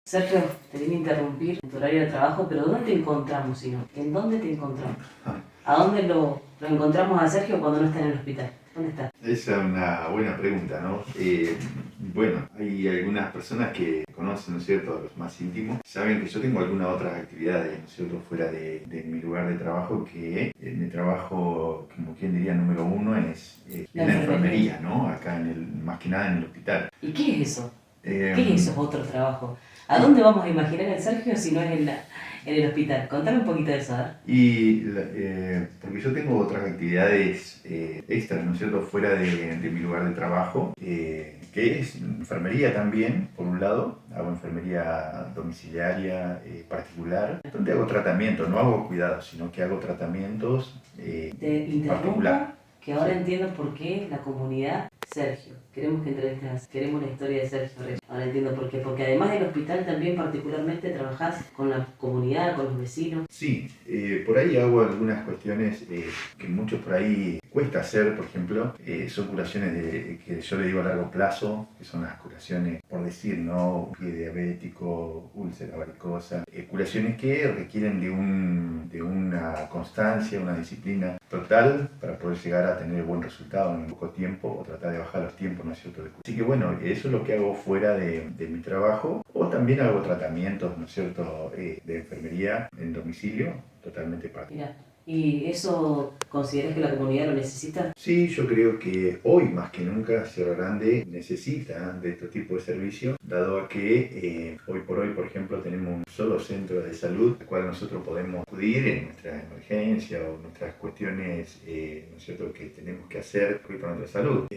Sergio, te vine a interrumpir en tu horario de trabajo, pero ¿dónde te encontramos, si no? ¿En dónde te encontramos? ¿A dónde lo encontramos a Sergio cuando no está en el hospital? ¿Dónde está? Esa es una buena pregunta, ¿no? Bueno, hay algunas personas que conocen, ¿no es cierto?, a los más íntimos, saben que yo tengo algunas otras actividades, ¿no es cierto?, fuera de mi lugar de trabajo, que mi trabajo, como quien diría, número uno es La en la enfermería. enfermería, ¿no? Acá más que nada en el hospital. ¿Y qué es eso? Eh, ¿Qué es eso, otro trabajo? ¿A dónde vamos a imaginar el Sergio si no es en el hospital? Contame un poquito de eso, ¿eh? Porque yo tengo otras actividades extras, ¿no es cierto?, fuera de mi lugar de trabajo, que es enfermería también, por un lado, hago enfermería domiciliaria particular, donde hago tratamientos, no hago cuidados, sino que hago tratamientos Te interrumpo, particular. que ahora Sí. entiendo por qué la comunidad Sergio. Queremos que entrevistes, queremos la historia de Sergio Reyes. Ahora entiendo por qué. Porque además del hospital también particularmente trabajás con la comunidad, con los vecinos. Sí, por ahí hago algunas cuestiones que muchos por ahí cuesta hacer, por ejemplo, son curaciones que yo le digo a largo plazo, que son las curaciones, por decir, ¿no? Pie diabético, úlcera varicosa, curaciones que requieren de una constancia, una disciplina total para poder llegar a tener buen resultado en poco tiempo o tratar de bajar los tiempos, ¿no es cierto? Así que bueno, eso es lo que hago fuera de mi trabajo, o también hago tratamientos, ¿no es cierto?, de enfermería en domicilio, totalmente particular. Mira, ¿y eso consideras que la comunidad lo necesita? Sí, yo creo que hoy más que nunca Sierra Grande necesita de este tipo de servicios, dado a que hoy por hoy, por ejemplo, tenemos un solo centro de salud al cual nosotros podemos acudir en nuestra emergencia o nuestras cuestiones, ¿no es cierto?, que tenemos que hacer para nuestra salud.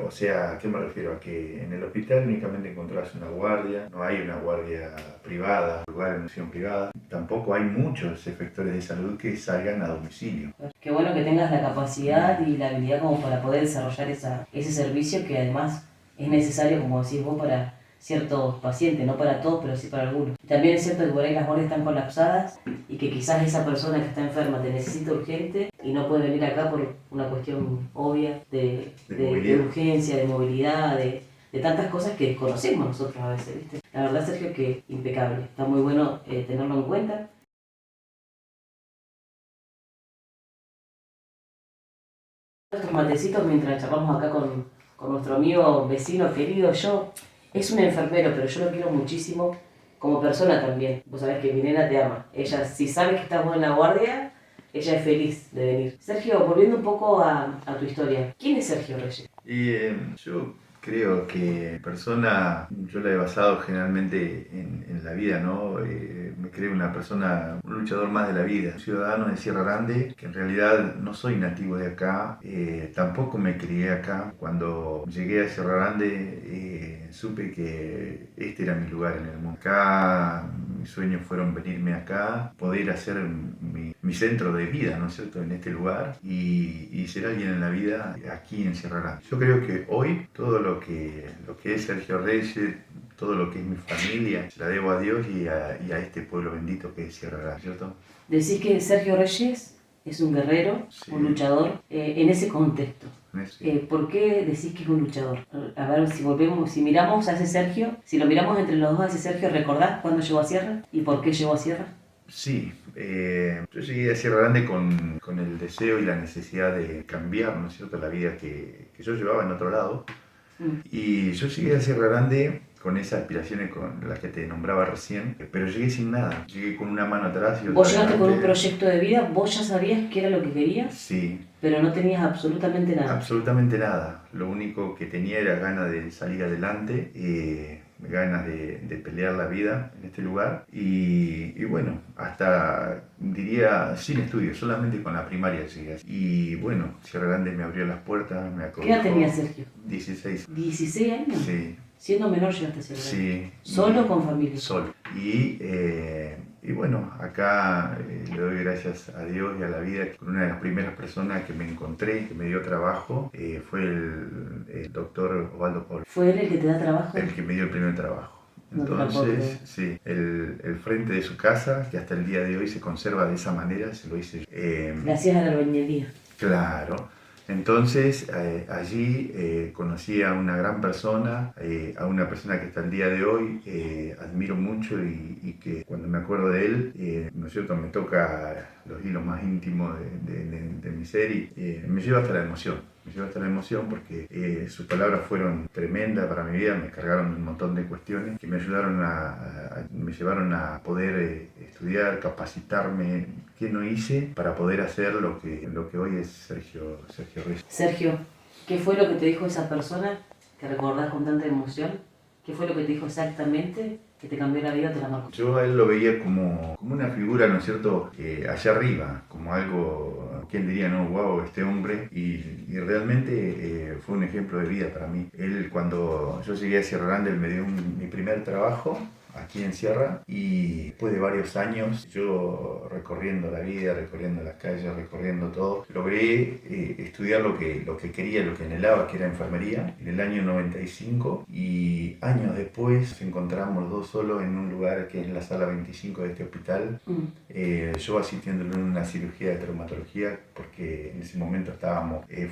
O sea, ¿a qué me refiero? A que en el hospital únicamente encontrás una guardia, no hay una guardia privada, lugar de atención privada, tampoco hay muchos efectores de salud que salgan a domicilio. Qué bueno que tengas la capacidad y la habilidad como para poder desarrollar ese servicio que además es necesario, como decís vos, para ciertos pacientes, no para todos, pero sí para algunos. También es cierto que por ahí las guardias están colapsadas y que quizás esa persona que está enferma te necesita urgente y no puede venir acá por una cuestión obvia de urgencia, de movilidad, de tantas cosas que desconocemos nosotros a veces, ¿viste? La verdad, Sergio, que impecable. Está muy bueno tenerlo en cuenta. Nuestros matecitos mientras charlamos acá con nuestro amigo, vecino, querido. Es un enfermero, pero yo lo quiero muchísimo como persona también. Vos sabés que mi nena te ama. Ella, si sabe que estamos en la guardia, ella es feliz de venir. Sergio, volviendo un poco a tu historia. ¿Quién es Sergio Reyes? Yo creo que persona, yo la he basado generalmente en la vida, ¿no? Me creo una persona, un luchador más de la vida, un ciudadano de Sierra Grande, que en realidad no soy nativo de acá, tampoco me crié acá. Cuando llegué a Sierra Grande supe que este era mi lugar en el mundo. Acá mis sueños fueron venirme acá, poder hacer mi centro de vida, ¿no es cierto?, en este lugar y ser alguien en la vida aquí en Sierra Grande. Yo creo que hoy todo lo que es Sergio Reyes, todo lo que es mi familia, se la debo a Dios y a este pueblo bendito que es Sierra Grande, ¿cierto? Decís que Sergio Reyes es un guerrero, sí, un luchador, en ese contexto. ¿Por qué decís que es un luchador? A ver, si miramos a ese Sergio, si lo miramos entre los dos a ese Sergio, ¿recordás cuándo llegó a Sierra y por qué llegó a Sierra? Sí, yo llegué a Sierra Grande con el deseo y la necesidad de cambiar, ¿no es cierto?, la vida que yo llevaba en otro lado. Y yo llegué a Sierra Grande con esas aspiraciones con las que te nombraba recién, pero llegué sin nada. Llegué con una mano atrás y otra ¿Vos llegaste adelante. con un proyecto de vida? ¿Vos ya sabías qué era lo que querías? Sí. Pero no tenías absolutamente nada. Absolutamente nada. Lo único que tenía era ganas de salir adelante, ganas de pelear la vida en este lugar. Y bueno, hasta diría sin estudios, solamente con la primaria llegué. Y bueno, Sierra Grande me abrió las puertas, me acogí. ¿Qué edad tenía Sergio? 16. ¿16 años? Sí. Siendo menor llegaste a Sierra Grande. Sí. ¿Solo o con familia? Solo. Y bueno, acá le doy gracias a Dios y a la vida. Una de las primeras personas que me encontré, que me dio trabajo, fue el doctor Osvaldo Paul. ¿Fue él el que te da trabajo? El que me dio el primer trabajo. No Entonces, sí, el frente de su casa, que hasta el día de hoy se conserva de esa manera, se lo hice. Gracias a la albañilería. Claro. Entonces allí conocí a una gran persona, a una persona que hasta el día de hoy admiro mucho y que cuando me acuerdo de él, ¿no es cierto?, me toca los hilos más íntimos de mi ser y me lleva hasta la emoción. Me lleva hasta la emoción porque sus palabras fueron tremendas para mi vida, me cargaron un montón de cuestiones que me ayudaron me llevaron a poder estudiar, capacitarme, qué no hice para poder hacer lo que hoy es Sergio Reyes. Sergio, ¿qué fue lo que te dijo esa persona que recordás con tanta emoción? ¿Qué fue lo que te dijo exactamente que te cambió la vida o te la marcó? Yo a él lo veía como una figura, ¿no es cierto?, allá arriba, como algo, ¿quién diría, no? Wow, este hombre. Y realmente fue un ejemplo de vida para mí. Él, cuando yo llegué a Sierra Grande, él me dio mi primer trabajo aquí en Sierra y después de varios años yo recorriendo la vida, recorriendo las calles, recorriendo todo, logré estudiar lo que quería, lo que anhelaba, que era enfermería, en el año 95 y años después nos encontramos los dos solos en un lugar que es la sala 25 de este hospital, yo asistiendo en una cirugía de traumatología porque en ese momento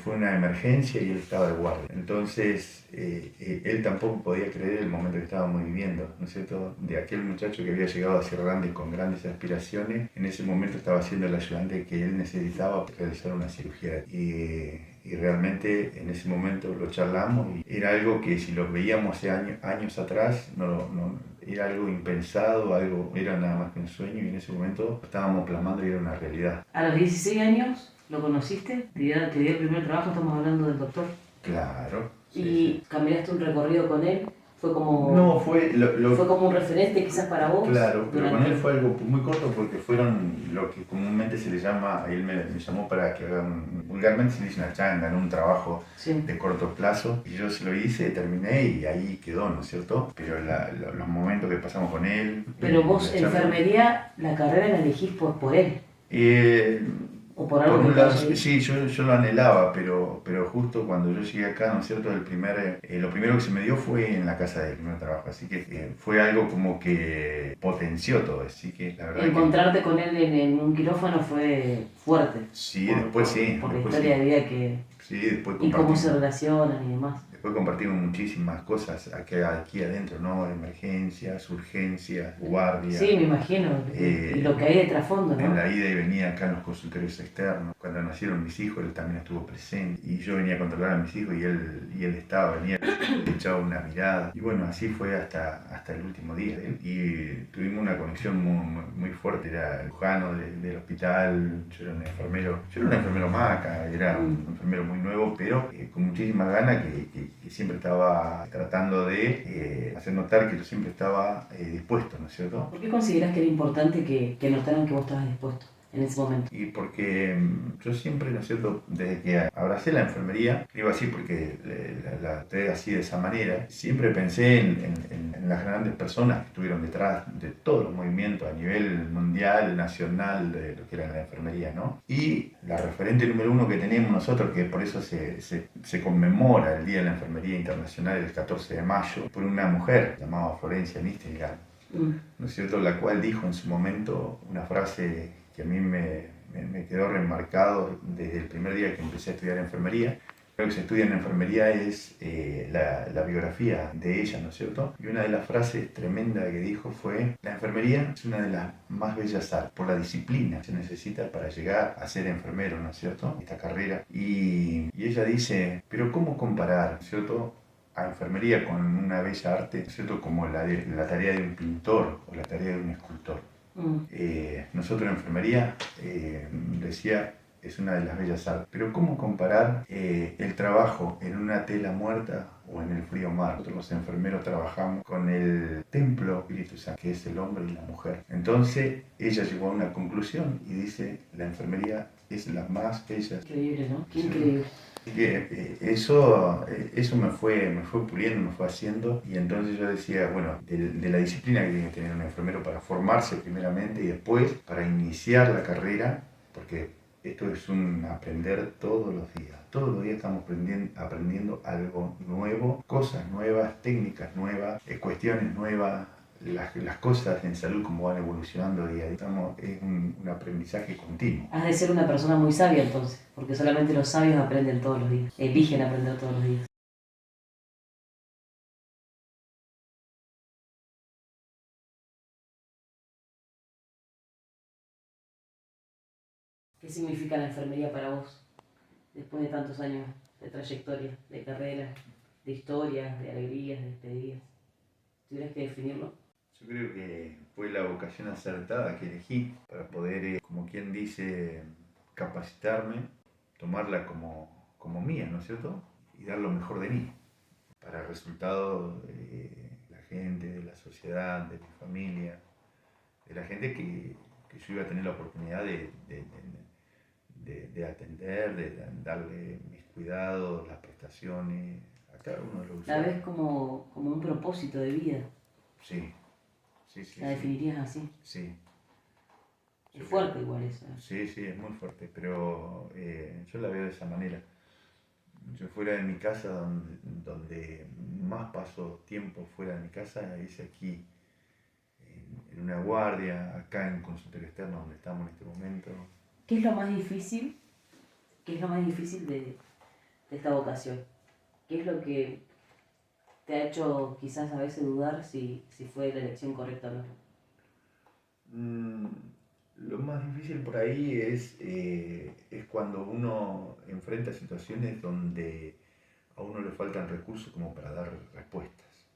fue una emergencia y él estaba de guardia. Entonces él tampoco podía creer el momento que estábamos viviendo, ¿no es cierto?, de aquel muchacho que había llegado a Sierra Grande con grandes aspiraciones. En ese momento estaba siendo el ayudante que él necesitaba para realizar una cirugía. Y realmente en ese momento lo charlamos y era algo que si lo veíamos hace años atrás, no, era algo impensado, era nada más que un sueño y en ese momento lo estábamos plasmando y era una realidad. ¿A los 16 años lo conociste? ¿Te dio el primer trabajo? Estamos hablando del doctor. Claro. ¿Y sí. caminaste un recorrido con él? ¿Fue como, no, fue, fue como un referente quizás para vos? Claro, pero con él fue algo muy corto porque fueron lo que comúnmente se le llama, él me llamó para que hagan, vulgarmente se le dice una changa, en un trabajo de corto plazo, y yo se lo hice, terminé y ahí quedó, ¿no es cierto? Pero los momentos que pasamos con él... Pero vos, enfermería, la carrera la elegís por él. ¿O por algo Por un que lado, pasó? sí, yo lo anhelaba, pero justo cuando yo llegué acá, ¿no es cierto? Lo primero que se me dio fue en la casa del primer trabajo, así que fue algo como que potenció todo, así que la verdad encontrarte con él en un quirófano fue fuerte. Sí, después sí. Por la Después historia sí. de vida que... Sí, después y cómo se relacionan y demás. Después compartimos muchísimas cosas aquí adentro, ¿no? Emergencias, urgencias, guardias. Sí, me imagino. Y lo que hay de trasfondo, ¿no? En la ida y venida acá en los consultorios externos. Cuando nacieron mis hijos, él también estuvo presente. Y yo venía a controlar a mis hijos y él venía, le echaba una mirada. Y bueno, así fue hasta el último día. Y tuvimos una conexión muy fuerte. Era el cirujano del hospital, yo era un enfermero maca, era un enfermero muy nuevo, pero con muchísimas ganas que siempre estaba tratando de hacer notar que yo siempre estaba dispuesto, ¿no es cierto? ¿Por qué consideras que era importante que notaran que vos estabas dispuesto en ese momento? Y porque yo siempre, ¿no es cierto?, desde que abracé la enfermería, digo así porque la trae así de esa manera, siempre pensé en las grandes personas que estuvieron detrás de todos los movimientos a nivel mundial, nacional, de lo que era la enfermería, ¿no? Y la referente número uno que tenemos nosotros, que por eso se conmemora el Día de la Enfermería Internacional el 14 de mayo, por una mujer llamada Florencia Nightingale, ¿no es cierto?, la cual dijo en su momento una frase que a mí me quedó remarcado desde el primer día que empecé a estudiar enfermería. Lo que se estudia en enfermería es la biografía de ella, ¿no es cierto? Y una de las frases tremendas que dijo fue: la enfermería es una de las más bellas artes, por la disciplina que se necesita para llegar a ser enfermero, ¿no es cierto?, esta carrera. Y ella dice, pero ¿cómo comparar, ¿no es cierto?, a enfermería con una bella arte, ¿no es cierto?, como la tarea de un pintor o la tarea de un escultor. Nosotros en enfermería, decía, es una de las bellas artes. Pero ¿cómo comparar el trabajo en una tela muerta o en el frío mar? Nosotros los enfermeros trabajamos con el templo Espíritu Santo, que es el hombre y la mujer. Entonces ella llegó a una conclusión y dice, la enfermería es la más bella. Increíble, ¿no? Qué increíble. Así que eso me fue puliendo, me fue haciendo, y entonces yo decía, bueno, de la disciplina que tiene que tener un enfermero para formarse primeramente y después para iniciar la carrera, porque esto es un aprender todos los días. Todos los días estamos aprendiendo algo nuevo, cosas nuevas, técnicas nuevas, cuestiones nuevas, las cosas en salud como van evolucionando y ahí estamos, es un aprendizaje continuo. Has de ser una persona muy sabia entonces, porque solamente los sabios aprenden todos los días, eligen aprender todos los días. ¿Qué significa la enfermería para vos, después de tantos años de trayectoria, de carrera, de historias, de alegrías, de despedidas? ¿Tuvieras que definirlo? Yo creo que fue la vocación acertada que elegí para poder, como quien dice, capacitarme, tomarla como mía, ¿no es cierto? Y dar lo mejor de mí para el resultado de la gente, de la sociedad, de mi familia, de la gente que yo iba a tener la oportunidad de atender, de darle mis cuidados, las prestaciones a cada uno de los La usuarios. ves como un propósito de vida, Sí, sí, sí. la definirías así. Sí. Es fuerte igual eso. Sí, sí, es muy fuerte, pero yo la veo de esa manera. Yo fuera de mi casa, donde más paso tiempo fuera de mi casa, es aquí, en una guardia, acá en consultorio externo, donde estamos en este momento. ¿Qué es lo más difícil? ¿Qué es lo más difícil de esta vocación? ¿Qué es lo que te ha hecho quizás a veces dudar si fue la elección correcta o no? Mm, lo más difícil por ahí es cuando uno enfrenta situaciones donde a uno le faltan recursos como para dar respuestas.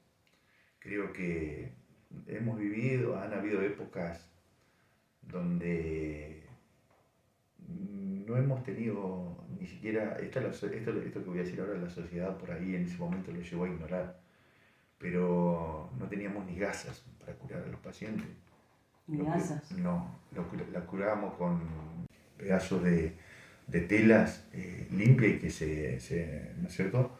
Creo que han habido épocas donde no hemos tenido ni siquiera, esto que voy a decir ahora, la sociedad por ahí en ese momento lo llevó a ignorar, pero no teníamos ni gasas para curar a los pacientes. ¿Ni gasas? No, la curábamos con pedazos de telas limpias y ¿no es cierto?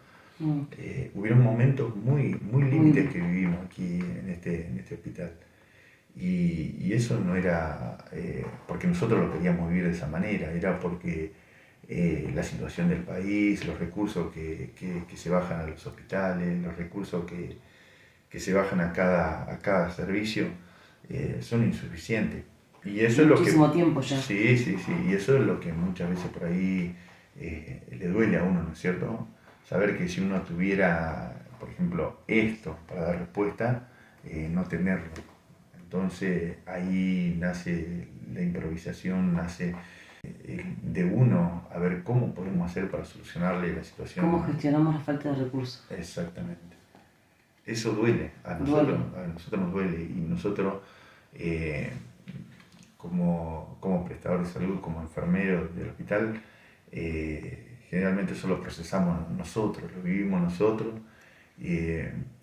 Hubieron momentos muy límites que vivimos aquí en este hospital. Y eso no era porque nosotros lo queríamos vivir de esa manera, era porque la situación del país, los recursos que se bajan a los hospitales, los recursos que se bajan a cada servicio son insuficientes. Y eso es lo que... Muchísimo tiempo ya. Sí, sí, sí, y eso es lo que muchas veces por ahí le duele a uno, ¿no es cierto? Saber que si uno tuviera, por ejemplo, esto para dar respuesta, no tenerlo. Entonces ahí nace la improvisación, nace de uno a ver cómo podemos hacer para solucionarle la situación. ¿Cómo gestionamos la falta de recursos? Exactamente. Eso duele, a nosotros nos duele y nosotros como prestador de salud, como enfermero del hospital, generalmente eso lo procesamos nosotros, lo vivimos nosotros,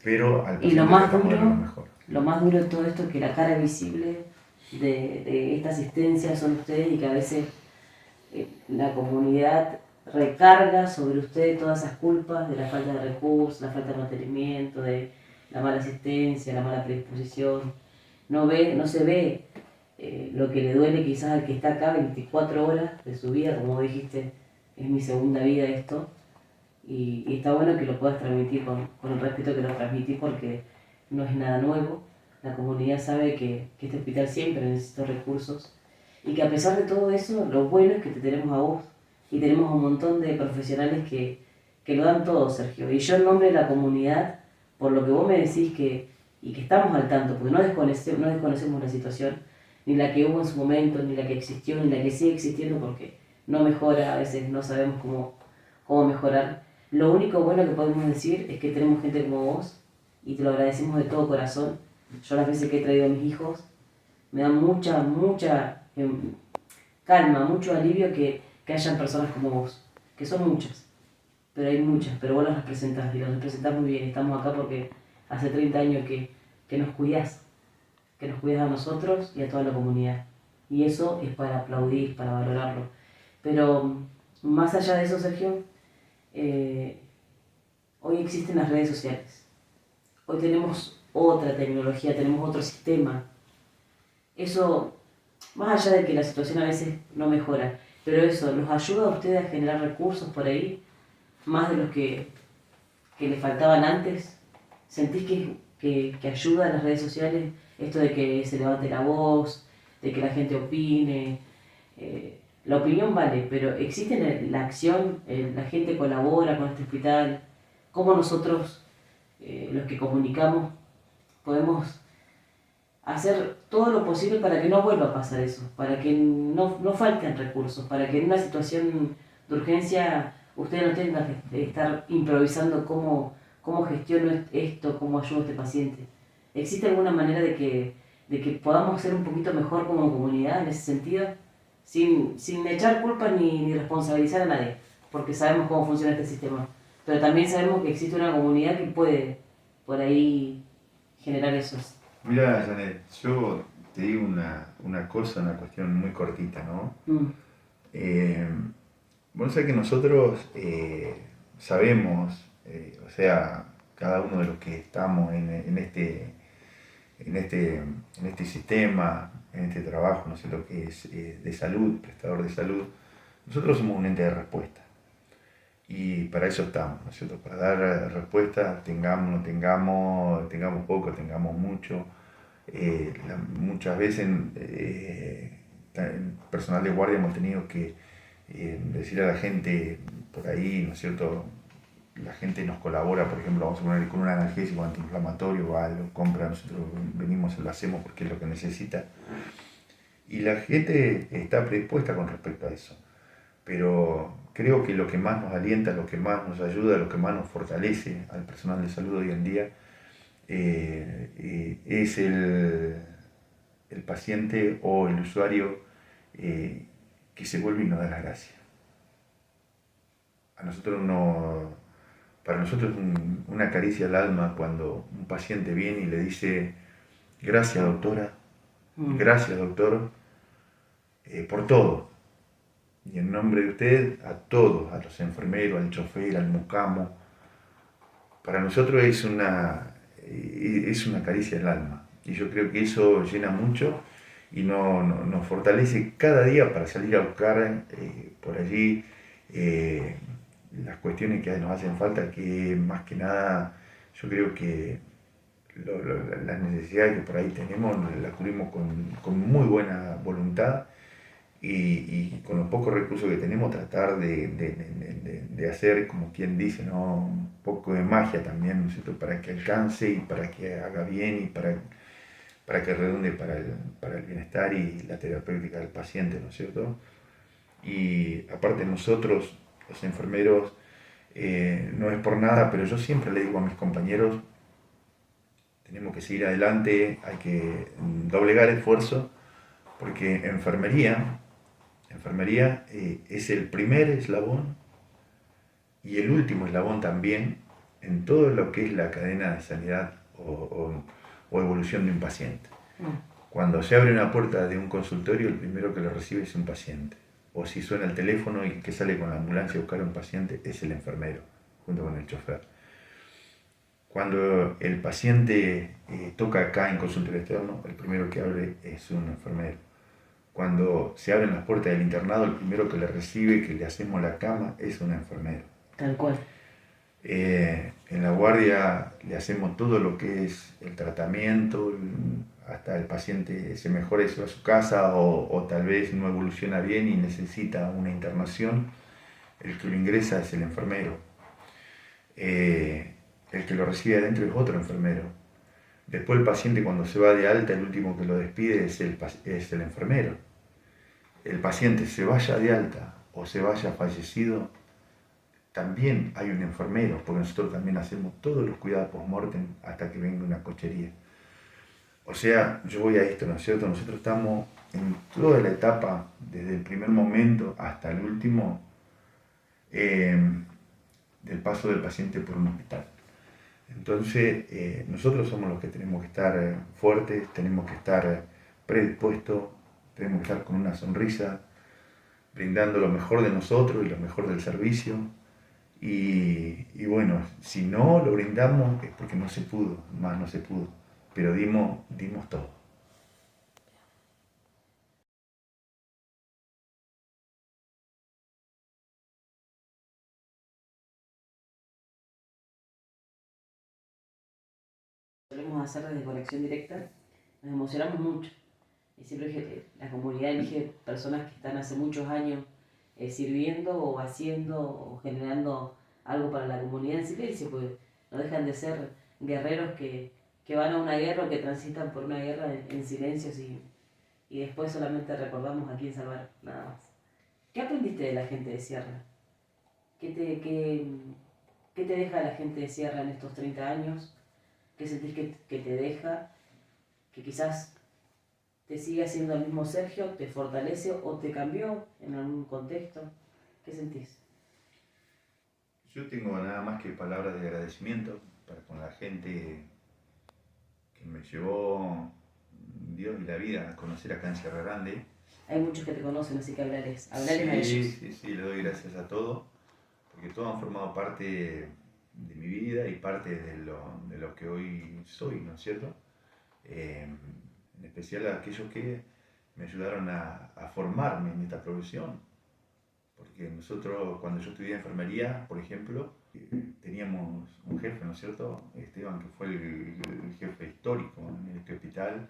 pero al paciente tratamos de lo mejor. Lo más duro de todo esto es que la cara visible de esta asistencia son ustedes y que a veces la comunidad recarga sobre ustedes todas esas culpas de la falta de recursos, la falta de mantenimiento, de la mala asistencia, la mala predisposición. No se ve lo que le duele quizás al que está acá 24 horas de su vida, como dijiste, es mi segunda vida esto, y está bueno que lo puedas transmitir con el respeto que lo transmitís porque no es nada nuevo. La comunidad sabe que este hospital siempre necesita recursos y que a pesar de todo eso, lo bueno es que te tenemos a vos y tenemos a un montón de profesionales que lo dan todo, Sergio. Y yo en nombre de la comunidad, por lo que vos me decís y que estamos al tanto, porque no desconocemos la situación, ni la que hubo en su momento, ni la que existió, ni la que sigue existiendo, porque no mejora, a veces no sabemos cómo mejorar. Lo único bueno que podemos decir es que tenemos gente como vos y te lo agradecemos de todo corazón. Yo las veces que he traído a mis hijos me da mucha calma, mucho alivio que hayan personas como vos, que son muchas, pero hay muchas, pero vos las representás y las representás muy bien. Estamos acá porque hace 30 años que nos cuidás a nosotros y a toda la comunidad. Y eso es para aplaudir, para valorarlo. Pero más allá de eso, Sergio, hoy existen las redes sociales. Hoy tenemos otra tecnología, tenemos otro sistema. Eso, más allá de que la situación a veces no mejora, pero eso, ¿los ayuda a ustedes a generar recursos por ahí? Más de los que les faltaban antes. ¿Sentís que que ayuda a las redes sociales, esto de que se levante la voz, de que la gente opine. La opinión vale, pero existe la acción, la gente colabora con este hospital, cómo nosotros, los que comunicamos, podemos hacer todo lo posible para que no vuelva a pasar eso, para que no falten recursos, para que en una situación de urgencia usted no tenga que estar improvisando cómo gestiono esto, cómo ayudo a este paciente. ¿Existe alguna manera de que podamos ser un poquito mejor como comunidad en ese sentido? Sin echar culpa ni responsabilizar a nadie, porque sabemos cómo funciona este sistema. Pero también sabemos que existe una comunidad que puede por ahí generar esos. Mira, Janet, yo te digo una cosa, una cuestión muy cortita, ¿no? Mm, Eh, Bueno, sé que nosotros sabemos, o sea, cada uno de los que estamos en este sistema, en este trabajo, no sé lo que es de salud, prestador de salud, nosotros somos un ente de respuesta. Y para eso estamos, ¿no es cierto? Para dar respuesta, tengamos, no tengamos, tengamos poco, tengamos mucho. Muchas veces en personal de guardia hemos tenido que decir a la gente por ahí, ¿no es cierto? La gente nos colabora, por ejemplo, vamos a poner con un analgésico antiinflamatorio o algo, compra, nosotros venimos y lo hacemos porque es lo que necesita. Y la gente está predispuesta con respecto a eso. Pero creo que lo que más nos alienta, lo que más nos ayuda, lo que más nos fortalece al personal de salud hoy en día es el paciente o el usuario que se vuelve y nos da la gracia. A nosotros no, para nosotros es una caricia al alma cuando un paciente viene y le dice, gracias doctora, gracias doctor, por todo. Y en nombre de usted, a todos, a los enfermeros, al chofer, al mucamo, para nosotros es una caricia al alma. Y yo creo que eso llena mucho y nos fortalece cada día para salir a buscar por allí las cuestiones que nos hacen falta, que más que nada yo creo que las necesidades que por ahí tenemos las cubrimos con muy buena voluntad y con los pocos recursos que tenemos tratar de hacer, como quien dice, ¿no? Un poco de magia también, ¿no es cierto? Para que alcance y para que haga bien y para que redunde para el bienestar y la terapéutica del paciente, ¿no es cierto? Y aparte nosotros, los enfermeros, no es por nada, pero yo siempre le digo a mis compañeros, tenemos que seguir adelante, hay que doblegar esfuerzo, porque enfermería es el primer eslabón y el último eslabón también en todo lo que es la cadena de sanidad o evolución de un paciente. Cuando se abre una puerta de un consultorio, el primero que lo recibe es un paciente. O si suena el teléfono y el que sale con la ambulancia a buscar a un paciente es el enfermero, junto con el chofer. Cuando el paciente toca acá en consultorio externo, el primero que abre es un enfermero. Cuando se abren las puertas del internado, el primero que le recibe, que le hacemos la cama, es un enfermero. Tal cual. En la guardia le hacemos todo lo que es el tratamiento, hasta el paciente se mejore, se va a su casa o tal vez no evoluciona bien y necesita una internación. El que lo ingresa es el enfermero. El que lo recibe adentro es otro enfermero. Después el paciente cuando se va de alta, el último que lo despide es el enfermero. El paciente se vaya de alta o se vaya fallecido, también hay un enfermero, porque nosotros también hacemos todos los cuidados post-mortem hasta que venga una cochería. O sea, yo voy a esto, ¿no es cierto? Nosotros estamos en toda la etapa, desde el primer momento hasta el último, del paso del paciente por un hospital. Entonces, nosotros somos los que tenemos que estar fuertes, tenemos que estar predispuestos, tenemos que estar con una sonrisa, brindando lo mejor de nosotros y lo mejor del servicio. Y bueno, si no lo brindamos es porque no se pudo, más no se pudo, pero dimos todo. solemos hacer desde Conexión Directa, nos emocionamos mucho. Y siempre dije, la comunidad elige personas que están hace muchos años sirviendo o haciendo o generando algo para la comunidad en silencio, pues no dejan de ser guerreros que van a una guerra o que transitan por una guerra en silencio y después solamente recordamos a quién salvar, nada más. ¿Qué aprendiste de la gente de Sierra? ¿Qué te deja la gente de Sierra en estos 30 años? ¿Qué sentís que te deja? Que quizás te sigue haciendo el mismo Sergio, te fortalece o te cambió en algún contexto. ¿Qué sentís? Yo tengo nada más que palabras de agradecimiento para con la gente que me llevó Dios y la vida a conocer acá en Sierra Grande. Hay muchos que te conocen, así que hablarles a Sí, ellos. sí, sí, le doy gracias a todos, porque todos han formado parte de mi vida y parte de lo que hoy soy, ¿no es cierto? Eh, en especial a aquellos que me ayudaron a formarme en esta profesión, porque nosotros, cuando yo estudié enfermería, por ejemplo, teníamos un jefe, ¿no es cierto? Esteban, que fue el jefe histórico en este hospital.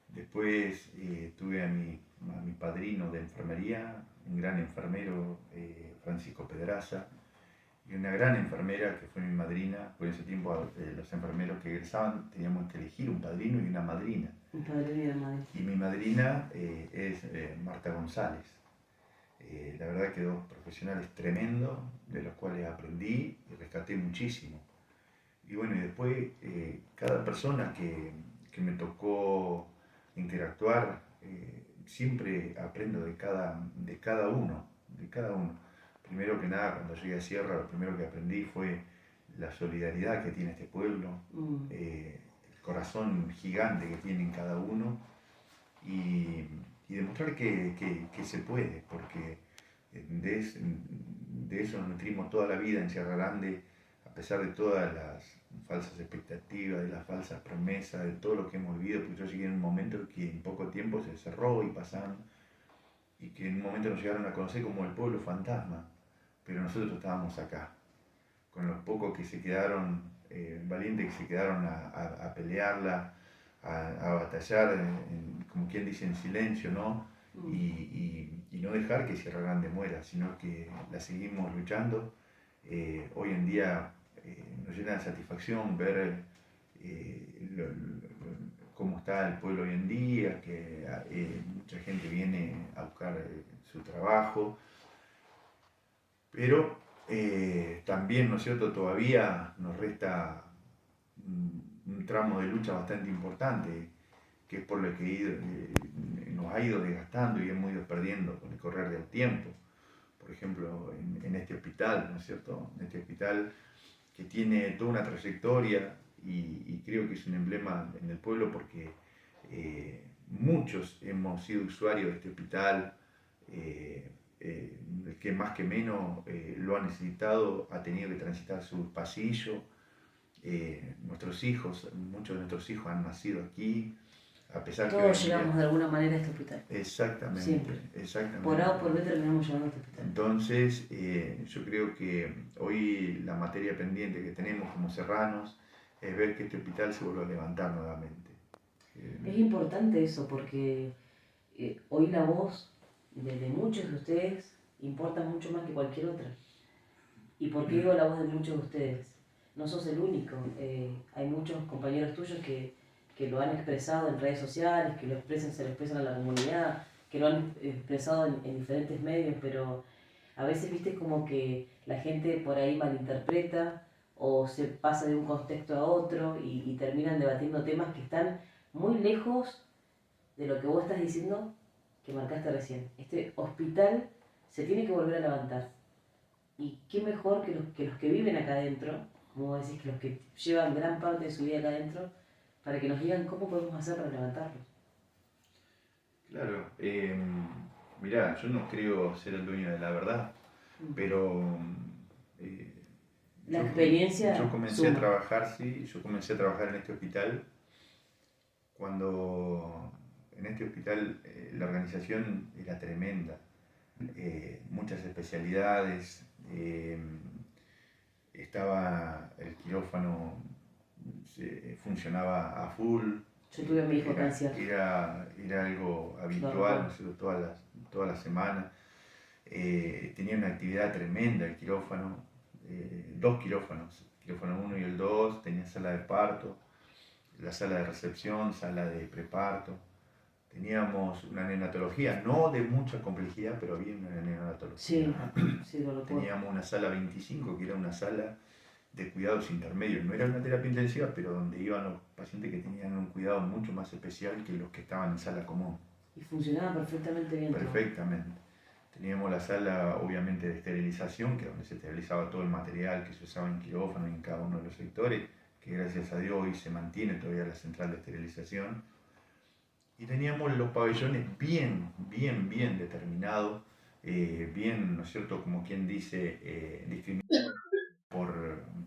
Después tuve a mi padrino de enfermería, un gran enfermero, Francisco Pedraza, y una gran enfermera que fue mi madrina. Por ese tiempo los enfermeros que egresaban teníamos que elegir un padrino y una madrina. Un padrino y una madre. Y mi madrina es Marta González. La verdad que dos profesionales tremendos, de los cuales aprendí y rescaté muchísimo. Y bueno, y después cada persona que me tocó interactuar, siempre aprendo de cada uno, de cada uno. Primero que nada, cuando llegué a Sierra, lo primero que aprendí fue la solidaridad que tiene este pueblo, el corazón gigante que tienen cada uno y demostrar que se puede, porque de eso nos nutrimos toda la vida en Sierra Grande, a pesar de todas las falsas expectativas, de las falsas promesas, de todo lo que hemos vivido, porque yo llegué en un momento que en poco tiempo se cerró y pasaron, y que en un momento nos llegaron a conocer como el pueblo fantasma, pero nosotros estábamos acá, con los pocos que se quedaron, valientes que se quedaron a pelearla, a batallar, como quien dice, en silencio, ¿no? Y no dejar que Sierra Grande muera, sino que la seguimos luchando. Hoy en día nos llena de satisfacción ver cómo está el pueblo hoy en día, que mucha gente viene a buscar su trabajo, pero también, ¿no es cierto?, todavía nos resta un tramo de lucha bastante importante, que es por lo que nos ha ido desgastando y hemos ido perdiendo con el correr del tiempo. Por ejemplo, en este hospital, ¿no es cierto? En este hospital que tiene toda una trayectoria y creo que es un emblema en el pueblo porque muchos hemos sido usuarios de este hospital. El que más que menos lo ha necesitado ha tenido que transitar su pasillo. Nuestros hijos, muchos de nuestros hijos han nacido aquí, a pesar Todos que llegamos de alguna manera a este hospital. Exactamente, Siempre. exactamente. Por A o por B terminamos llegando a este hospital. Entonces, yo creo que hoy la materia pendiente que tenemos como serranos es ver que este hospital se vuelva a levantar nuevamente. Es importante eso porque hoy la voz de muchos de ustedes importa mucho más que cualquier otra. ¿Y por qué digo la voz de muchos de ustedes? No sos el único. Hay muchos compañeros tuyos que lo han expresado en redes sociales, que lo expresan, se lo expresan a la comunidad, que lo han expresado en diferentes medios, pero a veces viste como que la gente por ahí malinterpreta o se pasa de un contexto a otro y terminan debatiendo temas que están muy lejos de lo que vos estás diciendo que marcaste recién. Este hospital se tiene que volver a levantar. Y qué mejor que los que viven acá adentro, como vos decís, que los que llevan gran parte de su vida acá adentro, para que nos digan cómo podemos hacer para levantarlos. Claro, mirá, yo no creo ser el dueño de la verdad, pero eh, La experiencia yo comencé suma. a trabajar, sí, yo comencé a trabajar en este hospital cuando en este hospital la organización era tremenda, muchas especialidades, estaba el quirófano funcionaba a full. Yo tuve a mi hijo Era, cáncer. era algo habitual, ¿no es cierto? Todas las semanas. Tenía una actividad tremenda el quirófano, dos quirófanos, quirófano 1 y el 2, tenía sala de parto, la sala de recepción, sala de preparto. Teníamos una neonatología, no de mucha complejidad, pero había una neonatología. Sí, sí, lo recuerdo. Teníamos una sala 25, que era una sala de cuidados intermedios. No era una terapia intensiva, pero donde iban los pacientes que tenían un cuidado mucho más especial que los que estaban en sala común. Y funcionaba perfectamente bien. Perfectamente. Teníamos la sala, obviamente, de esterilización, que es donde se esterilizaba todo el material que se usaba en quirófano y en cada uno de los sectores, que gracias a Dios hoy se mantiene todavía la central de esterilización. Y teníamos los pabellones bien determinados, bien, ¿no es cierto?, como quien dice, discriminados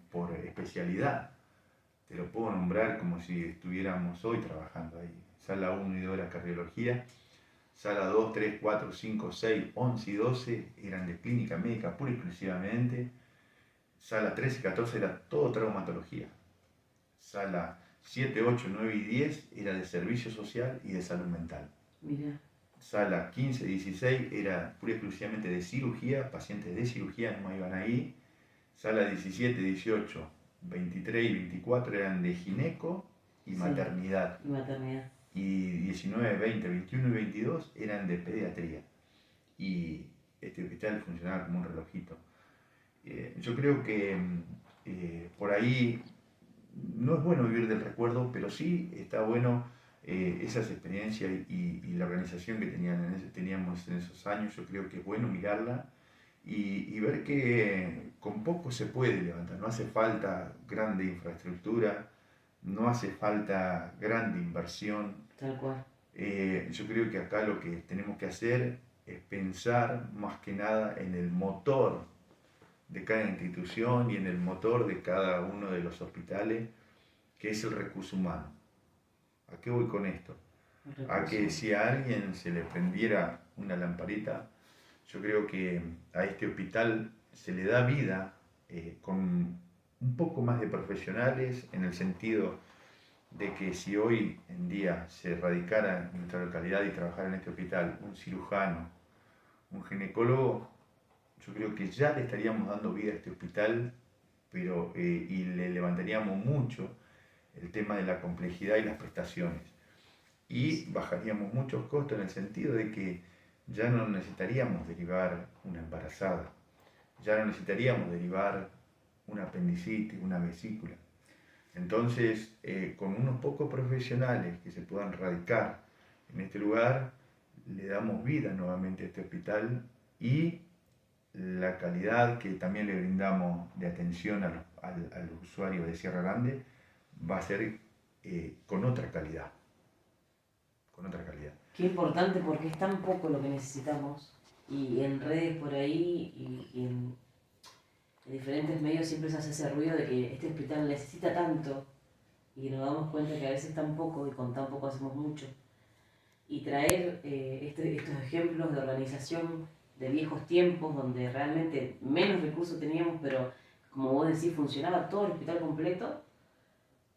por especialidad. Te lo puedo nombrar como si estuviéramos hoy trabajando ahí. Sala 1 y 2 era cardiología, sala 2, 3, 4, 5, 6, 11 y 12 eran de clínica médica pura y exclusivamente. Sala 13 y 14 era todo traumatología. Sala 7, 8, 9 y 10 era de servicio social y de salud mental. Mira. Sala 15, 16 era pura y exclusivamente de cirugía, pacientes de cirugía no iban ahí. Sala 17, 18, 23 y 24 eran de gineco y maternidad. Y maternidad. Y 19, 20, 21 y 22 eran de pediatría. Y este hospital funcionaba como un relojito. Yo creo que por ahí no es bueno vivir del recuerdo, pero sí está bueno esas experiencias y la organización que teníamos en esos años. Yo creo que es bueno mirarla y ver que con poco se puede levantar. No hace falta grande infraestructura, no hace falta grande inversión. Tal cual. Yo creo que acá lo que tenemos que hacer es pensar más que nada en el motor de cada institución y en el motor de cada uno de los hospitales, que es el recurso humano. ¿A qué voy con esto? A que si a alguien se le prendiera una lamparita, yo creo que a este hospital se le da vida con un poco más de profesionales, en el sentido de que si hoy en día se radicara en nuestra localidad y trabajara en este hospital un cirujano, un ginecólogo, yo creo que ya le estaríamos dando vida a este hospital, pero, y le levantaríamos mucho el tema de la complejidad y las prestaciones. Y bajaríamos muchos costos en el sentido de que ya no necesitaríamos derivar una embarazada, ya no necesitaríamos derivar una apendicitis, una vesícula. Entonces, con unos pocos profesionales que se puedan radicar en este lugar, le damos vida nuevamente a este hospital y la calidad que también le brindamos de atención a los usuarios de Sierra Grande va a ser con otra calidad. Con otra calidad. Qué importante, porque es tan poco lo que necesitamos. Y en redes por ahí y en diferentes medios siempre se hace ese ruido de que este hospital necesita tanto y nos damos cuenta que a veces tan poco y con tan poco hacemos mucho. Y traer estos ejemplos de organización de viejos tiempos donde realmente menos recursos teníamos, pero como vos decís, funcionaba todo el hospital completo,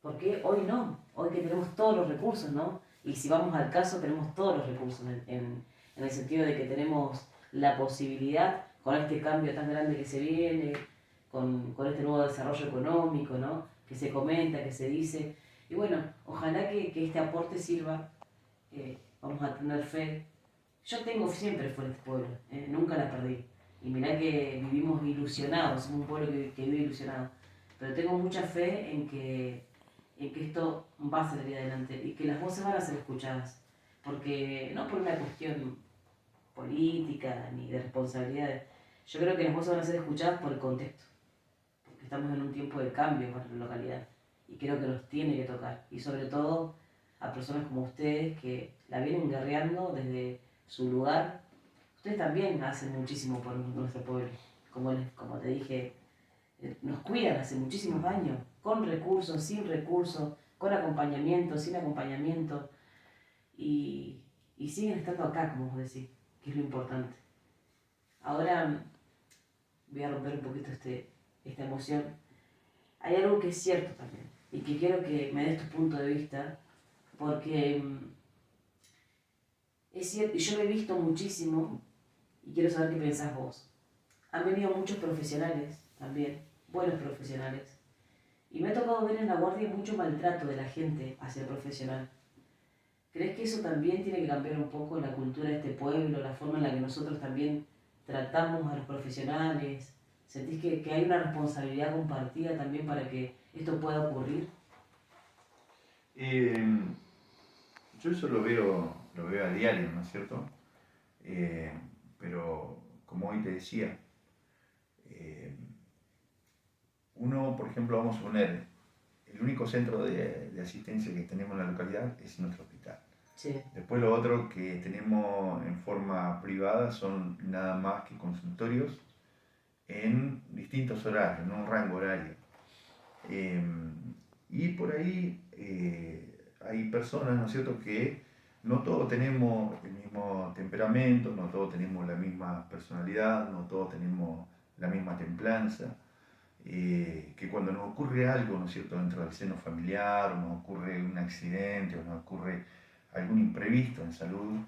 porque hoy no, hoy que tenemos todos los recursos, ¿no? Y si vamos al caso, tenemos todos los recursos en el sentido de que tenemos la posibilidad, con este cambio tan grande que se viene, con este nuevo desarrollo económico, ¿no? Que se comenta, que se dice. Y bueno, ojalá que este aporte sirva, vamos a tener fe. Yo tengo siempre fe en este pueblo, nunca la perdí. Y mirá que vivimos ilusionados, somos un pueblo que vive ilusionado. Pero tengo mucha fe en que esto va a salir adelante y que las voces van a ser escuchadas. Porque no por una cuestión política ni de responsabilidades. Yo creo que las voces van a ser escuchadas por el contexto. Porque estamos en un tiempo de cambio para la localidad. Y creo que nos tiene que tocar. Y sobre todo a personas como ustedes que la vienen guerreando desde su lugar. Ustedes también hacen muchísimo por nuestro pueblo. Como te dije, nos cuidan hace muchísimos años, con recursos, sin recursos, con acompañamiento, sin acompañamiento, y siguen estando acá, como vos decís, que es lo importante. Ahora voy a romper un poquito esta emoción. Hay algo que es cierto también, y que quiero que me des tu punto de vista, porque es cierto, y yo lo he visto muchísimo, y quiero saber qué pensás vos. Han venido muchos profesionales también, buenos profesionales, y me ha tocado ver en la guardia mucho maltrato de la gente hacia el profesional. ¿Crees que eso también tiene que cambiar un poco la cultura de este pueblo, la forma en la que nosotros también tratamos a los profesionales? ¿Sentís que hay una responsabilidad compartida también para que esto pueda ocurrir? Eh, yo eso lo veo a diario, ¿no es cierto? Eh, pero como hoy te decía, eh, uno, por ejemplo, vamos a poner, el único centro de asistencia que tenemos en la localidad es nuestro hospital. Sí. Después lo otro que tenemos en forma privada son nada más que consultorios en distintos horarios, no un rango horario. Eh, y por ahí hay personas, ¿no es cierto?, que no todos tenemos el mismo temperamento, no todos tenemos la misma personalidad, no todos tenemos la misma templanza. Que cuando nos ocurre algo, ¿no es cierto?, dentro del seno familiar, o nos ocurre un accidente, o nos ocurre algún imprevisto en salud,